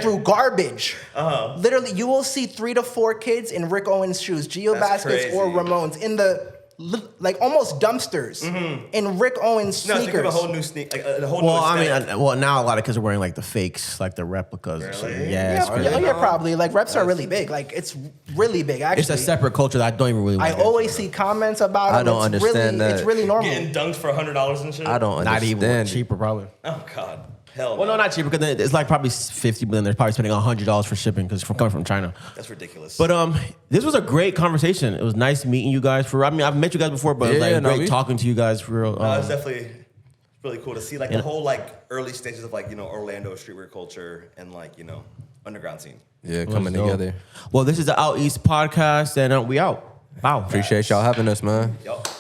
through garbage. Literally, you will see 3 to 4 kids in Rick Owens shoes, Geo
That's
Baskets or
crazy.
Ramones in the like almost dumpsters in Rick Owens
No, think of a
sneakers.
whole new sneak, like a whole
Well,
new
I
aesthetic.
mean, now a lot of kids are wearing like the fakes, like the replicas. and shit.
Really?
Yeah, it's
Yeah,
crazy.
probably. Like reps are really big. Like it's really big. Actually,
It's a separate culture that I don't even really want
I
to get
always see comments about it.
I don't
It's
understand
really,
that.
It's really normal.
Getting dunked for $100 and shit.
I don't
into. Not even
understand.
cheaper, probably.
Oh God, hell.
Well, no, not cheaper because it's like probably 50, but then they're probably spending $100 for shipping because it's coming from China.
That's ridiculous.
But this was a great conversation. It was nice meeting you guys. I mean, I've met you guys before, but it was
Yeah,
like
no,
great
we-
talking to you guys for real.
no, it's definitely really cool to see like
Yeah.
the whole like early stages of like, you know, Orlando streetwear culture and like, you know, underground scene.
Yeah,
It was
coming
dope.
together.
Well, this is the OutEast podcast, and we out. Wow.
Appreciate y'all having us, man.
Yup.